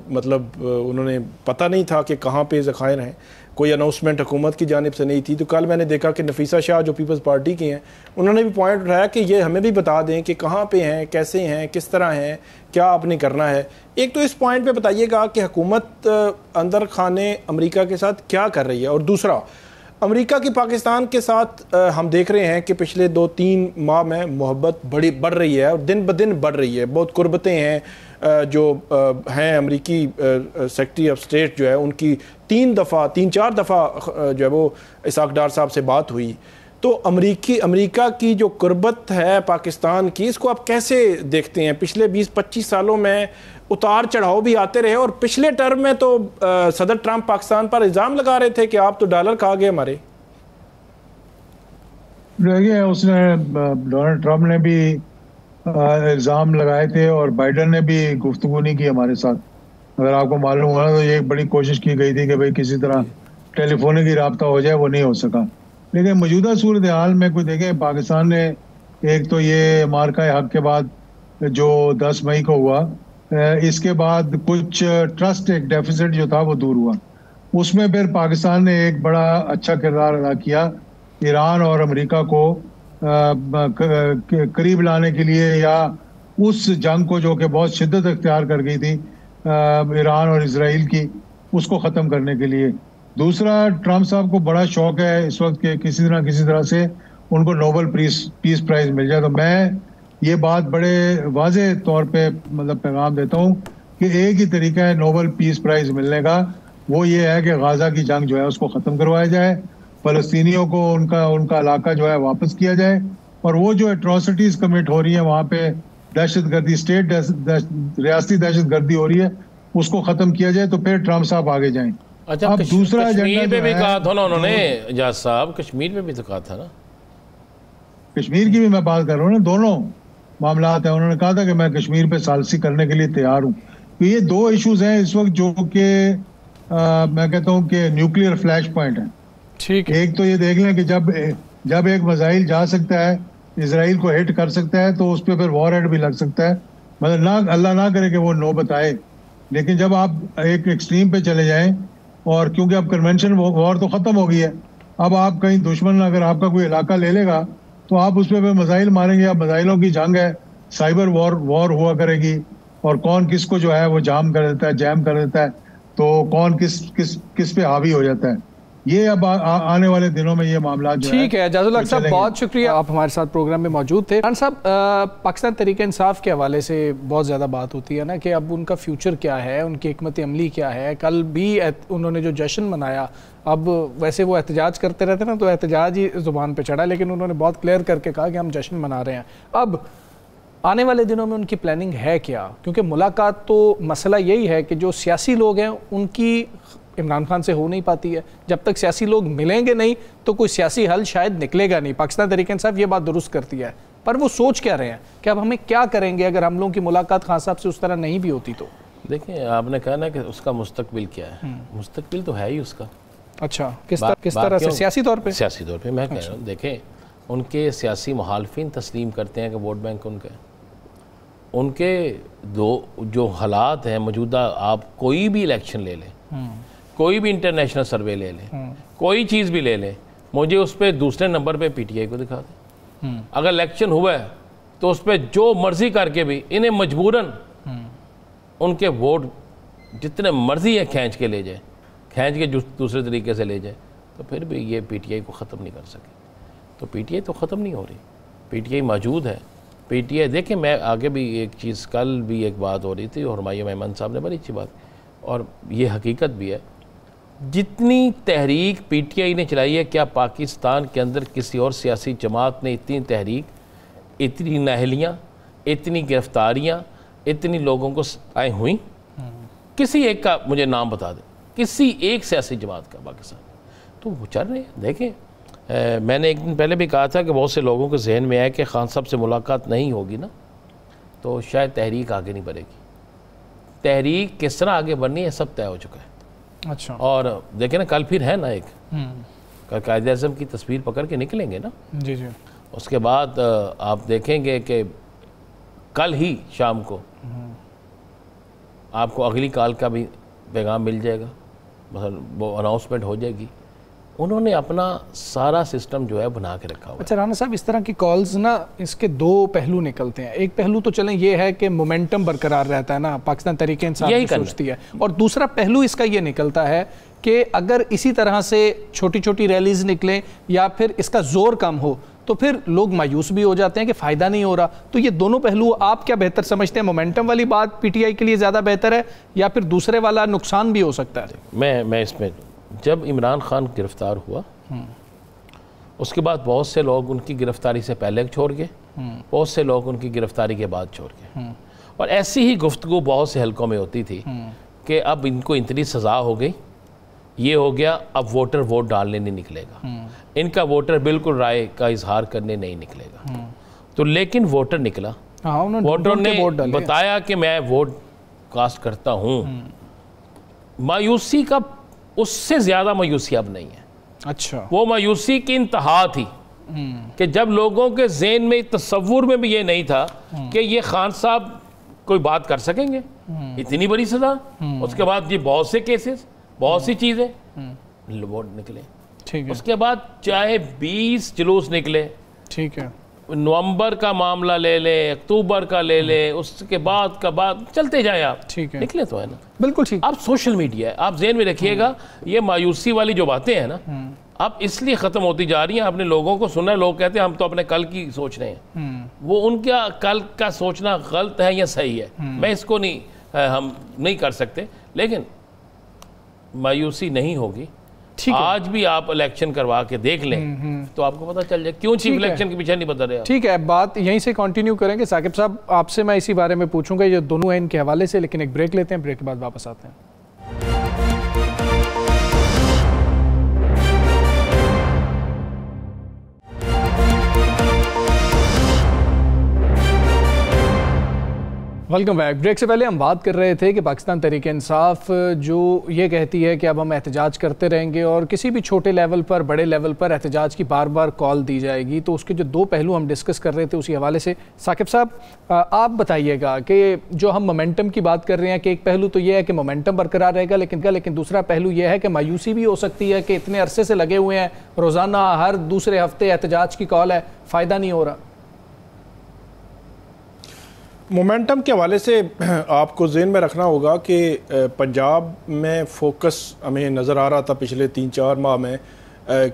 مطلب انہوں نے پتہ نہیں تھا کہ کہاں پہ ذخائر ہیں, کوئی اناؤنسمنٹ حکومت کی جانب سے نہیں تھی. تو کل میں نے دیکھا کہ نفیسہ شاہ جو پیپلز پارٹی کی ہیں انہوں نے بھی پوائنٹ اٹھایا کہ یہ ہمیں بھی بتا دیں کہ کہاں پہ ہیں, کیسے ہیں, کس طرح ہیں, کیا آپ نے کرنا ہے. ایک تو اس پوائنٹ پہ بتائیے گا کہ حکومت اندر خانے امریکہ کے ساتھ کیا کر رہی ہے, اور دوسرا امریکہ کی پاکستان کے ساتھ ہم دیکھ رہے ہیں کہ پچھلے 2-3 ماہ میں محبت بڑھ رہی ہے اور دن بدن بڑھ رہی ہے. بہت قربتیں ہیں جو ہیں امریکی سیکرٹری آف اسٹیٹ جو ہے ان کی 3-4 دفعہ جو ہے وہ اسحاق ڈار صاحب سے بات ہوئی. تو امریکہ کی جو قربت ہے پاکستان کی, اس کو آپ کیسے دیکھتے ہیں؟ پچھلے 20-25 سالوں میں اتار چڑھاؤ بھی آتے رہے, اور پچھلے ٹرم میں تو صدر ٹرمپ پاکستان پر الزام لگا رہے تھے کہ آپ تو ڈالر کھا گئے ہمارے. اس نے ڈونلڈ ٹرمپ نے بھی الزام لگائے تھے, اور بائیڈن نے بھی گفتگو نہیں کی ہمارے ساتھ. اگر آپ کو معلوم ہوا تو یہ بڑی کوشش کی گئی تھی کہ بھئی کسی طرح ٹیلی فونک ہی رابطہ ہو جائے, وہ نہیں ہو سکا. لیکن موجودہ صورتحال میں کوئی دیکھیں پاکستان نے ایک تو یہ مارکہ حق کے بعد جو 10 مئی کو ہوا، اس کے بعد کچھ ٹرسٹ ایک ڈیفیسٹ جو تھا وہ دور ہوا. اس میں پھر پاکستان نے ایک بڑا اچھا کردار ادا کیا ایران اور امریکہ کو قریب لانے کے لیے، یا اس جنگ کو جو کہ بہت شدت اختیار کر گئی تھی ایران اور اسرائیل کی، اس کو ختم کرنے کے لیے. دوسرا، ٹرمپ صاحب کو بڑا شوق ہے اس وقت کہ کسی طرح سے ان کو نوبل پیس پرائز مل جائے. تو میں یہ بات بڑے واضح طور پہ مطلب پیغام دیتا ہوں کہ ایک ہی طریقہ ہے نوبل پیس پرائز ملنے کا، وہ یہ ہے کہ غزہ کی جنگ جو ہے اس کو ختم کروایا جائے، فلسطینیوں کو ان کا علاقہ جو ہے واپس کیا جائے، اور وہ جو ایٹراسٹیز کمٹ ہو رہی ہیں وہاں پہ، دہشت گردی، ریاستی دہشت گردی ہو رہی ہے، اس کو ختم کیا جائے. تو پھر ٹرمپ صاحب آگے جائیں. اچھا، اب دوسرا کشمیر پہ بھی کہا تھا نا انہوں نے، اجاز صاحب کشمیر پہ بھی تو کہا تھا نا. کشمیر کی بھی میں بات کر رہا ہوں نا، دونوں معاملات ہیں. انہوں نے کہا تھا کہ میں کشمیر پہ ثالثی کرنے کے لیے تیار ہوں. تو یہ دو ایشوز ہیں اس وقت جو کہ میں کہتا ہوں کہ نیوکلیئر فلیش پوائنٹ ہیں. ٹھیک ہے. ایک تو یہ دیکھ لیں کہ جب ایک میزائل جا سکتا ہے، اسرائیل کو ہٹ کر سکتا ہے، تو اس پہ پھر وار ہیڈ بھی لگ سکتا ہے. مطلب اللہ نہ کرے کہ وہ نوبت آئے، لیکن جب آپ ایک ایکسٹریم پہ چلے جائیں، اور کیونکہ اب کنونشن وار تو ختم ہو گئی ہے، اب آپ کہیں دشمن اگر آپ کا کوئی علاقہ لے لے گا تو آپ اس پہ میزائل ماریں گے. اب میزائلوں کی جنگ ہے، سائبر وار ہوا کرے گی، اور کون کس کو جو ہے وہ جام کر دیتا ہے، تو کون کس پہ حاوی ہو جاتا ہے. یہ اب آنے والے دنوں میں یہ معاملات جو ٹھیک ہے. اجاز اللہ صاحب بہت شکریہ، آپ ہمارے ساتھ پروگرام میں موجود تھے. خان صاحب، پاکستان تحریک انصاف کے حوالے سے بہت زیادہ بات ہوتی ہے نا کہ اب ان کا فیوچر کیا ہے، ان کی حکمت عملی کیا ہے. کل بھی انہوں نے جو جشن منایا، اب ویسے وہ احتجاج کرتے رہتے نا تو احتجاج ہی زبان پہ چڑھا، لیکن انہوں نے بہت کلیئر کر کے کہا کہ ہم جشن منا رہے ہیں. اب آنے والے دنوں میں ان کی پلاننگ ہے کیا؟ کیونکہ ملاقات تو مسئلہ یہی ہے کہ جو سیاسی لوگ ہیں ان کی عمران خان سے ہو نہیں پاتی ہے. جب تک سیاسی لوگ ملیں گے نہیں تو کوئی سیاسی حل شاید نکلے گا نہیں. پاکستان تحریک انصاف یہ بات درست کرتی ہے، پر وہ سوچ کیا رہے ہیں کہ اب ہمیں کیا کریں گے اگر ہم لوگوں کی ملاقات خان صاحب سے اس طرح نہیں بھی ہوتی تو؟ دیکھیں، آپ نے کہا نا کہ اس کا مستقبل کیا ہے. مستقبل تو ہے ہی اس کا. اچھا، کس طرح سے؟ سیاسی طور پہ؟ سیاسی طور پہ میں کہہ رہا ہوں. دیکھیں، ان کے سیاسی مخالفین تسلیم کرتے ہیں کہ ووٹ بینک ان کے جو حالات ہیں موجودہ، آپ کوئی بھی الیکشن لے لیں، کوئی بھی انٹرنیشنل سروے لے لیں، کوئی چیز بھی لے لیں، مجھے اس پہ دوسرے نمبر پہ پی ٹی آئی کو دکھا دیں. اگر الیکشن ہوا ہے تو اس پہ جو مرضی کر کے بھی انہیں مجبوراً ان کے ووٹ جتنے مرضی ہے کھینچ کے لے جائے، کھینچ کے دوسرے طریقے سے لے جائے، تو پھر بھی یہ پی ٹی آئی کو ختم نہیں کر سکے. تو پی ٹی آئی تو ختم نہیں ہو رہی، پی ٹی آئی موجود ہے. پی ٹی آئی دیکھیں، میں آگے بھی ایک چیز، کل بھی ایک بات ہو رہی تھی اور ہمایوں میمن صاحب نے بڑی اچھی بات، اور یہ حقیقت بھی ہے، جتنی تحریک پی ٹی آئی نے چلائی ہے، کیا پاکستان کے اندر کسی اور سیاسی جماعت نے اتنی تحریک، اتنی نااہلیاں، اتنی گرفتاریاں، اتنی لوگوں کو آئے ہوئیں؟ کسی ایک کا مجھے نام بتا دیں، کسی ایک سیاسی جماعت کا پاکستان. تو وہ چل رہے ہیں. دیکھیں، میں نے ایک دن پہلے بھی کہا تھا کہ بہت سے لوگوں کے ذہن میں ہے کہ خان صاحب سے ملاقات نہیں ہوگی نا تو شاید تحریک آگے نہیں بڑھے گی. تحریک کس طرح آگے بڑھنی ہے سب طے ہو چکا ہے. اچھا، اور دیکھیں نا، کل پھر ہے نا ایک قائد اعظم کی تصویر پکڑ کے نکلیں گے نا. جی جی. اس کے بعد آپ دیکھیں گے کہ کل ہی شام کو آپ کو اگلی کال کا بھی پیغام مل جائے گا، مثلا وہ اناؤنسمنٹ ہو جائے گی. انہوں نے اپنا سارا سسٹم جو ہے بنا کے رکھا ہوا ہے. اچھا رانا صاحب، اس طرح کی کالز نا، اس کے دو پہلو نکلتے ہیں. ایک پہلو تو چلیں یہ ہے کہ مومنٹم برقرار رہتا ہے نا، پاکستان تحریک انصاف سوچتی ہے، اور دوسرا پہلو اس کا یہ نکلتا ہے کہ اگر اسی طرح سے چھوٹی چھوٹی ریلیز نکلیں یا پھر اس کا زور کم ہو تو پھر لوگ مایوس بھی ہو جاتے ہیں کہ فائدہ نہیں ہو رہا. تو یہ دونوں پہلو آپ کیا بہتر سمجھتے ہیں؟ مومنٹم والی بات پی ٹی آئی کے لیے زیادہ بہتر ہے یا پھر دوسرے والا نقصان بھی ہو سکتا ہے؟ میں اس میں، جب عمران خان گرفتار ہوا اس کے بعد بہت سے لوگ ان کی گرفتاری سے پہلے چھوڑ گئے، بہت سے لوگ ان کی گرفتاری کے بعد چھوڑ گئے، اور ایسی ہی گفتگو بہت سے حلقوں میں ہوتی تھی کہ اب ان کو اتنی سزا ہو گئی، یہ ہو گیا، اب ووٹر ووٹ ڈالنے نہیں نکلے گا، ان کا ووٹر بالکل رائے کا اظہار کرنے نہیں نکلے گا. تو لیکن ووٹر نکلا، ووٹر نے بتایا کہ میں ووٹ کاسٹ کرتا ہوں. مایوسی کا اس سے زیادہ مایوسی اب نہیں ہے. اچھا، وہ مایوسی کی انتہا تھی کہ جب لوگوں کے ذہن میں تصور میں بھی یہ نہیں تھا کہ یہ خان صاحب کوئی بات کر سکیں گے، اتنی بڑی سزا، اس کے بعد یہ بہت سے کیسز، بہت سی چیزیں ووٹ نکلے، اس کے بعد چاہے 20 جلوس نکلے، ٹھیک ہے، نومبر کا معاملہ لے لیں، اکتوبر کا لے لیں، اس کے بعد کا بعد چلتے جائیں آپ، ٹھیک ہے، نکلے تو ہے نا، بالکل ٹھیک۔ اب سوشل میڈیا ہے، آپ ذہن میں رکھیے گا، یہ مایوسی والی جو باتیں ہیں نا اب اس لیے ختم ہوتی جا رہی ہیں۔ آپ نے لوگوں کو سنا، لوگ کہتے ہیں ہم تو اپنے کل کی سوچ رہے ہیں، وہ ان کا کل کا سوچنا غلط ہے یا صحیح ہے، میں اس کو نہیں، ہم نہیں کر سکتے، لیکن مایوسی نہیں ہوگی۔ آج بھی آپ الیکشن کروا کے دیکھ لیں تو آپ کو پتہ چل جائے کیوں چیف الیکشن کے پیچھے نہیں بدل رہے۔ ٹھیک ہے، بات یہیں سے کنٹینیو کریں گے۔ ثاقب صاحب آپ سے میں اسی بارے میں پوچھوں گا، یہ دونوں ہیں ان کے حوالے سے، لیکن ایک بریک لیتے ہیں، بریک کے بعد واپس آتے ہیں۔ Welcome back. بریک سے پہلے ہم بات کر رہے تھے کہ پاکستان تحریک انصاف جو یہ کہتی ہے کہ اب ہم احتجاج کرتے رہیں گے اور کسی بھی چھوٹے لیول پر بڑے لیول پر احتجاج کی بار بار کال دی جائے گی، تو اس کے جو دو پہلو ہم ڈسکس کر رہے تھے اسی حوالے سے ثاقب صاحب آپ بتائیے گا کہ جو ہم مومنٹم کی بات کر رہے ہیں کہ ایک پہلو تو یہ ہے کہ مومنٹم برقرار رہے گا، لیکن دوسرا پہلو یہ ہے کہ مایوسی بھی ہو سکتی ہے کہ اتنے عرصے سے لگے ہوئے ہیں، روزانہ ہر دوسرے ہفتے احتجاج کی کال ہے، فائدہ نہیں ہو رہا۔ مومنٹم کے حوالے سے آپ کو ذہن میں رکھنا ہوگا کہ پنجاب میں فوکس ہمیں نظر آ رہا تھا پچھلے 3-4 ماہ میں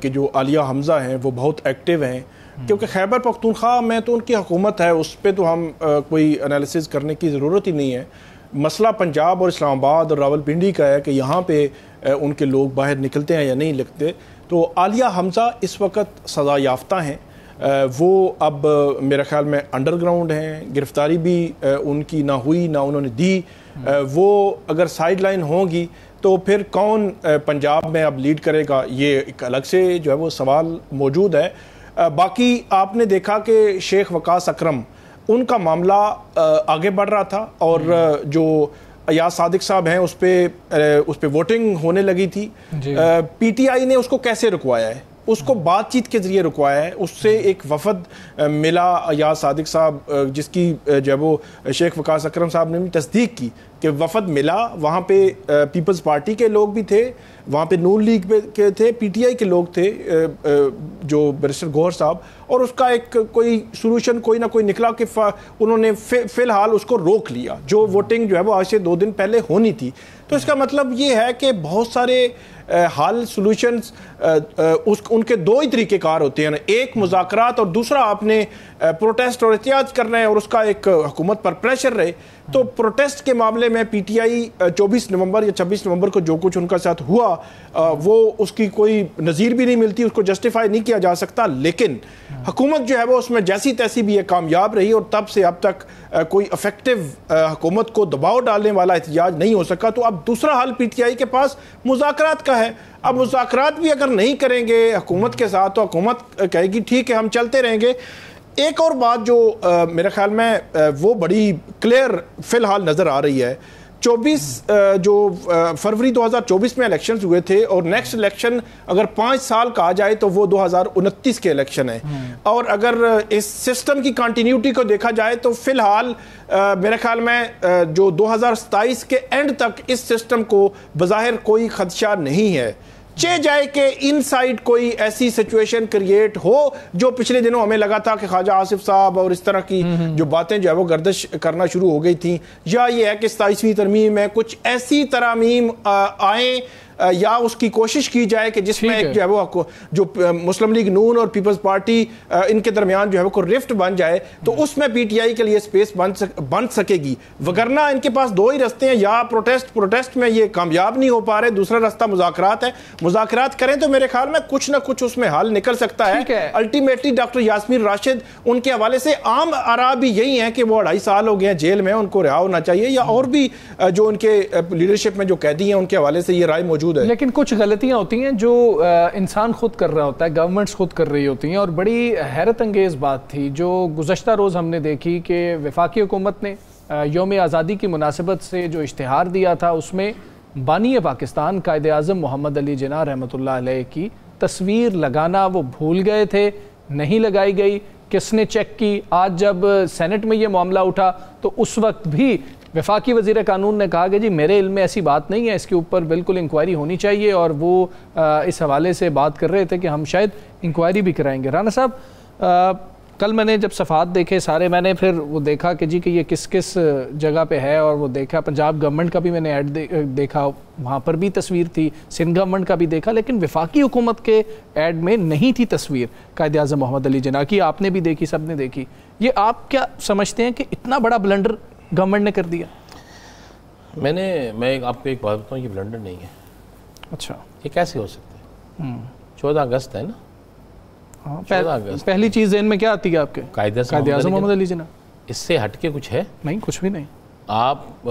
کہ جو عالیہ حمزہ ہیں وہ بہت ایکٹیو ہیں، کیونکہ خیبر پختونخوا میں تو ان کی حکومت ہے، اس پہ تو ہم کوئی انالیسز کرنے کی ضرورت ہی نہیں ہے۔ مسئلہ پنجاب اور اسلام آباد اور راولپنڈی کا ہے کہ یہاں پہ ان کے لوگ باہر نکلتے ہیں یا نہیں نکلتے۔ تو عالیہ حمزہ اس وقت سزا یافتہ ہیں، وہ اب میرے خیال میں انڈر گراؤنڈ ہیں، گرفتاری بھی ان کی نہ ہوئی نہ انہوں نے دی۔ وہ اگر سائیڈ لائن ہوں گی تو پھر کون پنجاب میں اب لیڈ کرے گا، یہ ایک الگ سے جو ہے وہ سوال موجود ہے۔ باقی آپ نے دیکھا کہ شیخ وقاص اکرم ان کا معاملہ آگے بڑھ رہا تھا، اور جو ایاز صادق صاحب ہیں اس پہ ووٹنگ ہونے لگی تھی، پی ٹی آئی نے اس کو کیسے رکوایا ہے؟ اس کو بات چیت کے ذریعے رکوایا ہے۔ اس سے ایک وفد ملا ایاز صادق صاحب، جس کی جو ہے وہ شیخ وقاص اکرم صاحب نے بھی تصدیق کی کہ وفد ملا، وہاں پہ پیپلز پارٹی کے لوگ بھی تھے، وہاں پہ نون لیگ کے تھے، پی ٹی آئی کے لوگ تھے، جو بیرسٹر گوہر صاحب، اور اس کا ایک کوئی سولوشن کوئی نہ کوئی نکلا کہ انہوں نے فی الحال اس کو روک لیا، جو ووٹنگ جو ہے وہ آج سے 2 دن پہلے ہونی تھی۔ تو اس کا مطلب یہ ہے کہ بہت سارے حل سولوشنز ان کے 2 ہی طریقے کار ہوتے ہیں، ایک مذاکرات اور دوسرا آپ نے پروٹیسٹ اور احتجاج کرنا ہے اور اس کا ایک حکومت پر پریشر رہے۔ تو پروٹیسٹ کے معاملے میں پی ٹی آئی 24 نومبر یا 26 نومبر کو جو کچھ ان کا ساتھ ہوا وہ اس کی کوئی نظیر بھی نہیں ملتی، اس کو جسٹیفائی نہیں کیا جا سکتا، لیکن حکومت جو ہے وہ اس میں جیسی تیسی بھی ہے کامیاب رہی، اور تب سے اب تک کوئی افیکٹو حکومت کو دباؤ ڈالنے والا احتجاج نہیں ہو سکا۔ تو اب دوسرا حل پی ٹی آئی کے پاس مذاکرات کا ہے۔ اب مذاکرات بھی اگر نہیں کریں گے حکومت کے ساتھ تو حکومت کہے گی ٹھیک ہے ہم چلتے رہیں گے۔ ایک اور بات جو میرے خیال میں وہ بڑی کلیئر فی الحال نظر آ رہی ہے، 24 جو فروری 2024 میں الیکشنز ہوئے تھے، اور نیکسٹ الیکشن اگر 5 سال کا آ جائے تو وہ 2029 کے الیکشن ہیں، اور اگر اس سسٹم کی کنٹینیوٹی کو دیکھا جائے تو فی الحال میرے خیال میں جو 2027 کے اینڈ تک اس سسٹم کو بظاہر کوئی خدشہ نہیں ہے، چاہے جائے کہ ان سائڈ کوئی ایسی سچویشن کریٹ ہو جو پچھلے دنوں ہمیں لگا تھا کہ خواجہ آصف صاحب اور اس طرح کی جو باتیں جو ہے وہ گردش کرنا شروع ہو گئی تھیں، یا یہ ہے کہ 27ویں ترمیم میں کچھ ایسی ترامیم آئیں یا اس کی کوشش کی جائے کہ جس میں ایک جو ہے وہ جو مسلم لیگ نون اور پیپلز پارٹی ان کے درمیان جو ہے وہ کوئی رفٹ بن جائے، تو اس میں پی ٹی آئی کے لیے سپیس بن سکے گی۔ وگرنہ ان کے پاس 2 ہی رستے ہیں، یا پروٹیسٹ میں یہ کامیاب نہیں ہو پا رہے، دوسرا رستہ مذاکرات ہے، مذاکرات کریں تو میرے خیال میں کچھ نہ کچھ اس میں حل نکل سکتا ہے۔ الٹیمیٹلی ڈاکٹر یاسمین راشد ان کے حوالے سے عام آراء بھی یہی ہیں کہ وہ 2.5 سال ہو گئے ہیں جیل میں، ان کو رہا ہونا چاہیے، یا اور بھی جو ان کے لیڈرشپ میں جو قیدی ہیں ان کے حوالے سے یہ رائے موجود ہے۔ لیکن کچھ غلطیاں ہوتی ہیں جو انسان خود کر رہا ہوتا ہے، گورنمنٹس خود کر رہی ہوتی ہیں، اور بڑی حیرت انگیز بات تھی جو گزشتہ روز ہم نے دیکھی کہ وفاقی حکومت نے یوم آزادی کی مناسبت سے جو اشتہار دیا تھا اس میں بانی پاکستان قائد اعظم محمد علی جناح رحمۃ اللہ علیہ کی تصویر لگانا وہ بھول گئے تھے، نہیں لگائی گئی؟ کس نے چیک کی؟ آج جب سینٹ میں یہ معاملہ اٹھا تو اس وقت بھی وفاقی وزیر قانون نے کہا کہ جی میرے علم میں ایسی بات نہیں ہے، اس کے اوپر بالکل انکوائری ہونی چاہیے، اور وہ اس حوالے سے بات کر رہے تھے کہ ہم شاید انکوائری بھی کرائیں گے۔ رانا صاحب، کل میں نے جب صفحات دیکھے سارے، میں نے پھر وہ دیکھا کہ جی کہ یہ کس کس جگہ پہ ہے، اور وہ دیکھا پنجاب گورنمنٹ کا بھی میں نے ایڈ دیکھا، وہاں پر بھی تصویر تھی، سندھ گورنمنٹ کا بھی دیکھا، لیکن وفاقی حکومت کے ایڈ میں نہیں تھی تصویر قائد اعظم محمد علی جناح کی۔ آپ نے بھی دیکھی، سب نے دیکھی۔ یہ آپ کیا سمجھتے ہیں کہ اتنا بڑا بلنڈر گورنمنٹ نے کر دیا؟ میں آپ کو ایک بات بتاؤں، یہ بلنڈر نہیں ہے۔ اچھا، یہ کیسے ہو سکتا ہے؟ 14 اگست ہے نا، پہلی چیز ذہن میں کیا آتی ہے آپ کے؟ قائد اعظم محمد علی جناح۔ اس سے ہٹ کے کچھ ہے؟ نہیں، کچھ بھی نہیں۔ آپ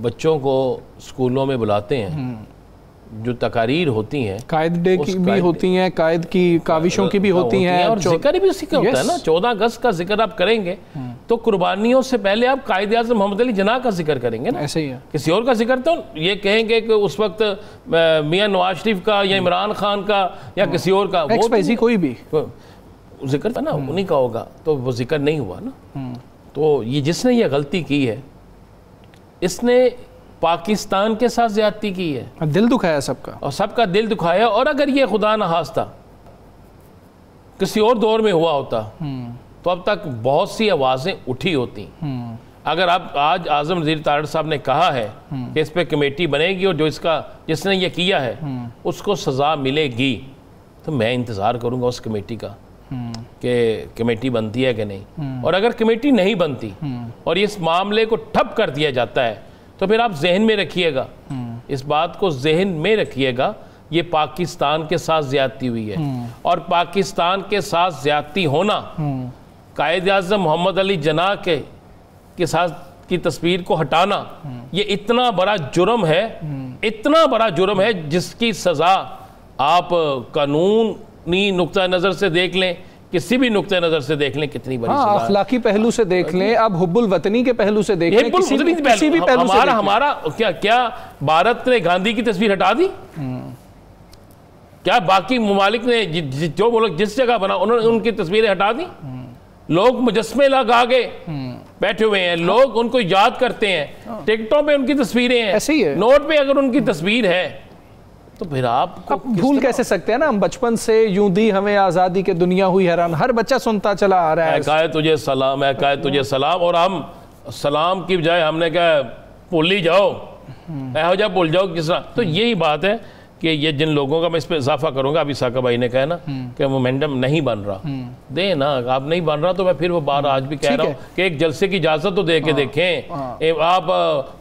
بچوں کو اسکولوں میں بلاتے ہیں، جو تقاریر ہوتی ہیں قائد ڈے کی بھی ہوتی ہیں، قائد کی کاوشوں کی بھی ہوتی ہیں، اور ذکر بھی اسی کا ہوتا ہے نا۔ 14 اگست کا ذکر آپ کریں گے تو قربانیوں سے پہلے آپ قائد اعظم محمد علی جناح کا ذکر کریں گے نا، ایسے ہی ہے۔ کسی اور کا ذکر تو یہ کہیں گے کہ اس وقت میاں نواز شریف کا یا عمران خان کا یا کسی اور کا، وہ کوئی بھی ذکر تھا نا، انہی کا ہوگا، تو وہ ذکر نہیں ہوا نا۔ تو یہ جس نے یہ غلطی کی ہے، اس نے پاکستان کے ساتھ زیادتی کی ہے، دل دکھایا سب کا، اور سب کا دل دکھایا۔ اور اگر یہ خدا نخواستہ کسی اور دور میں ہوا ہوتا تو اب تک بہت سی آوازیں اٹھی ہوتی۔ اگر اب آج اعظم وزیر تارڑ صاحب نے کہا ہے کہ اس پہ کمیٹی بنے گی اور جس نے یہ کیا ہے اس کو سزا ملے گی، تو میں انتظار کروں گا اس کمیٹی کا کہ کمیٹی بنتی ہے کہ نہیں۔ اور اگر کمیٹی نہیں بنتی اور اس معاملے کو ٹھپ کر دیا جاتا ہے تو پھر آپ ذہن میں رکھیے گا، اس بات کو ذہن میں رکھیے گا، یہ پاکستان کے ساتھ زیادتی ہوئی ہے۔ اور پاکستان کے ساتھ زیادتی ہونا، قائد اعظم محمد علی جناح کے ساتھ کی تصویر کو ہٹانا، یہ اتنا بڑا جرم ہے، اتنا بڑا جرم ہے جس کی سزا آپ قانونی نقطہ نظر سے دیکھ لیں، کسی بھی نقطہ نظر سے دیکھ لیں، کتنی بڑی سزا ہے۔ اخلاقی پہلو سے دیکھ لیں، اب حب الوطنی کے پہلو سے دیکھ لیں، کسی بھی پہلو سے ہمارا کیا بھارت نے گاندھی کی تصویر ہٹا دی؟ کیا باقی ممالک نے جو ملک جس جگہ بنا انہوں نے ان کی تصویریں ہٹا دی؟ لوگ مجسمے لگا کے بیٹھے ہوئے ہیں، لوگ ان کو یاد کرتے ہیں، ٹکٹوں پہ ان کی تصویریں ہیں، نوٹ پہ اگر ان کی تصویر ہے تو پھر آپ بھول کیسے سکتے ہیں نا؟ ہم بچپن سے یوں دی ہمیں آزادی کے دنیا ہوئی حیران، ہر بچہ سنتا چلا آ رہا ہے، اے قائد تجھے سلام، اے قائد تجھے سلام، اور ہم سلام کی بجائے ہم نے کہا بھول ہی جاؤ، ایہو جا بھول جاؤ کس طرح۔ تو یہی بات ہے کہ یہ جن لوگوں کا میں اس پہ اضافہ کروں گا، ابھی ساقہ بھائی نے کہا نا کہ مومنٹم نہیں بن رہا، دیں نا، آپ نہیں بن رہا تو میں پھر وہ بار آج بھی کہہ رہا ہوں کہ ایک جلسے کی اجازت تو دے کے دیکھیں، آپ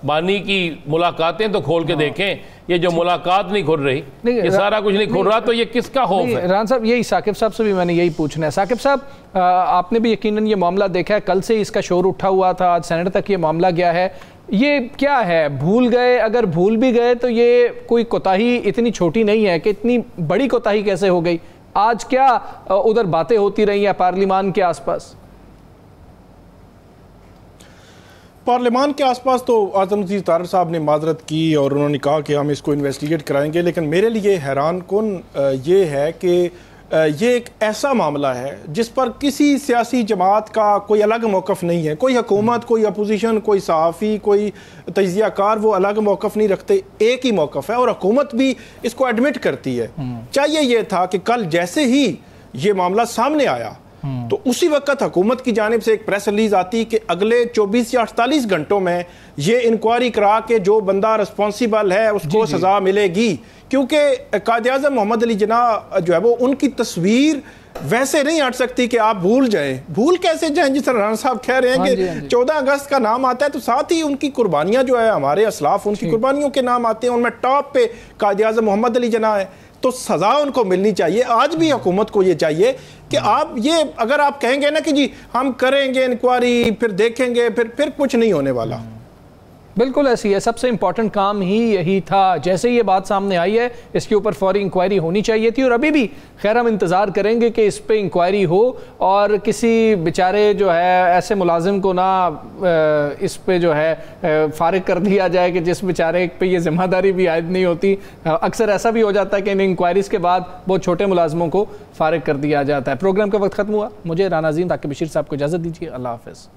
بانی کی ملاقاتیں تو کھول کے دیکھیں، یہ جو ملاقات نہیں کھل رہی، یہ سارا کچھ نہیں کھل رہا، تو یہ کس کا خوف ہے؟ ران صاحب، یہی ثاقب صاحب سے بھی میں نے یہی پوچھنا ہے۔ ثاقب صاحب، آپ نے بھی یقیناً یہ معاملہ دیکھا ہے، کل سے اس کا شور اٹھا ہوا تھا، آج سینٹ تک یہ معاملہ گیا ہے، یہ کیا ہے؟ بھول گئے؟ اگر بھول بھی گئے تو یہ کوئی کوتاہی اتنی چھوٹی نہیں ہے کہ اتنی بڑی کوتاہی کیسے ہو گئی؟ آج کیا ادھر باتیں ہوتی رہی ہیں پارلیمان کے آس پاس؟ پارلیمان کے آس پاس تو اعظم وزیر طارڑ صاحب نے معذرت کی اور انہوں نے کہا کہ ہم اس کو انویسٹیگیٹ کرائیں گے، لیکن میرے لیے حیران کن یہ ہے کہ یہ ایک ایسا معاملہ ہے جس پر کسی سیاسی جماعت کا کوئی الگ موقف نہیں ہے، کوئی حکومت، کوئی اپوزیشن، کوئی صحافی، کوئی تجزیہ کار وہ الگ موقف نہیں رکھتے، ایک ہی موقف ہے، اور حکومت بھی اس کو ایڈمٹ کرتی ہے۔ چاہیے یہ تھا کہ کل جیسے ہی یہ معاملہ سامنے آیا تو اسی وقت حکومت کی جانب سے ایک پریس ریلیز آتی کہ اگلے 24 یا 48 گھنٹوں میں یہ انکوائری کرا کے جو بندہ رسپانسیبل ہے اس کو سزا ملے گی، کیونکہ قائد اعظم محمد علی جناح جو ہے وہ ان کی تصویر ویسے نہیں ہٹ سکتی کہ آپ بھول جائیں۔ بھول کیسے جائیں؟ جس طرح رانا صاحب کہہ رہے ہیں کہ 14 اگست کا نام آتا ہے تو ساتھ ہی ان کی قربانیاں جو ہے، ہمارے اسلاف ان کی قربانیوں کے نام آتے ہیں، ان میں ٹاپ پہ قائد اعظم محمد علی جناح ہے، تو سزا ان کو ملنی چاہیے۔ آج بھی حکومت کو یہ چاہیے کہ آپ یہ اگر آپ کہیں گے نا کہ جی ہم کریں گے انکوائری، پھر دیکھیں گے، پھر کچھ نہیں ہونے والا۔ بالکل ایسی ہے، سب سے امپورٹنٹ کام ہی یہی تھا. جیسے یہ بات سامنے آئی ہے اس کے اوپر فوری انکوائری ہونی چاہیے تھی، اور ابھی بھی خیر ہم انتظار کریں گے کہ اس پہ انکوائری ہو اور کسی بیچارے جو ہے ایسے ملازم کو نہ اس پہ جو ہے فارغ کر دیا جائے کہ جس بیچارے پہ یہ ذمہ داری بھی عائد نہیں ہوتی. اکثر ایسا بھی ہو جاتا ہے کہ ان انکوائریز کے بعد بہت چھوٹے ملازموں کو فارغ کر دیا جاتا ہے. پروگرام کا وقت ختم ہوا. مجھے رانا عظیم ثاقب بشیر صاحب کو اجازت دیجیے. اللہ حافظ.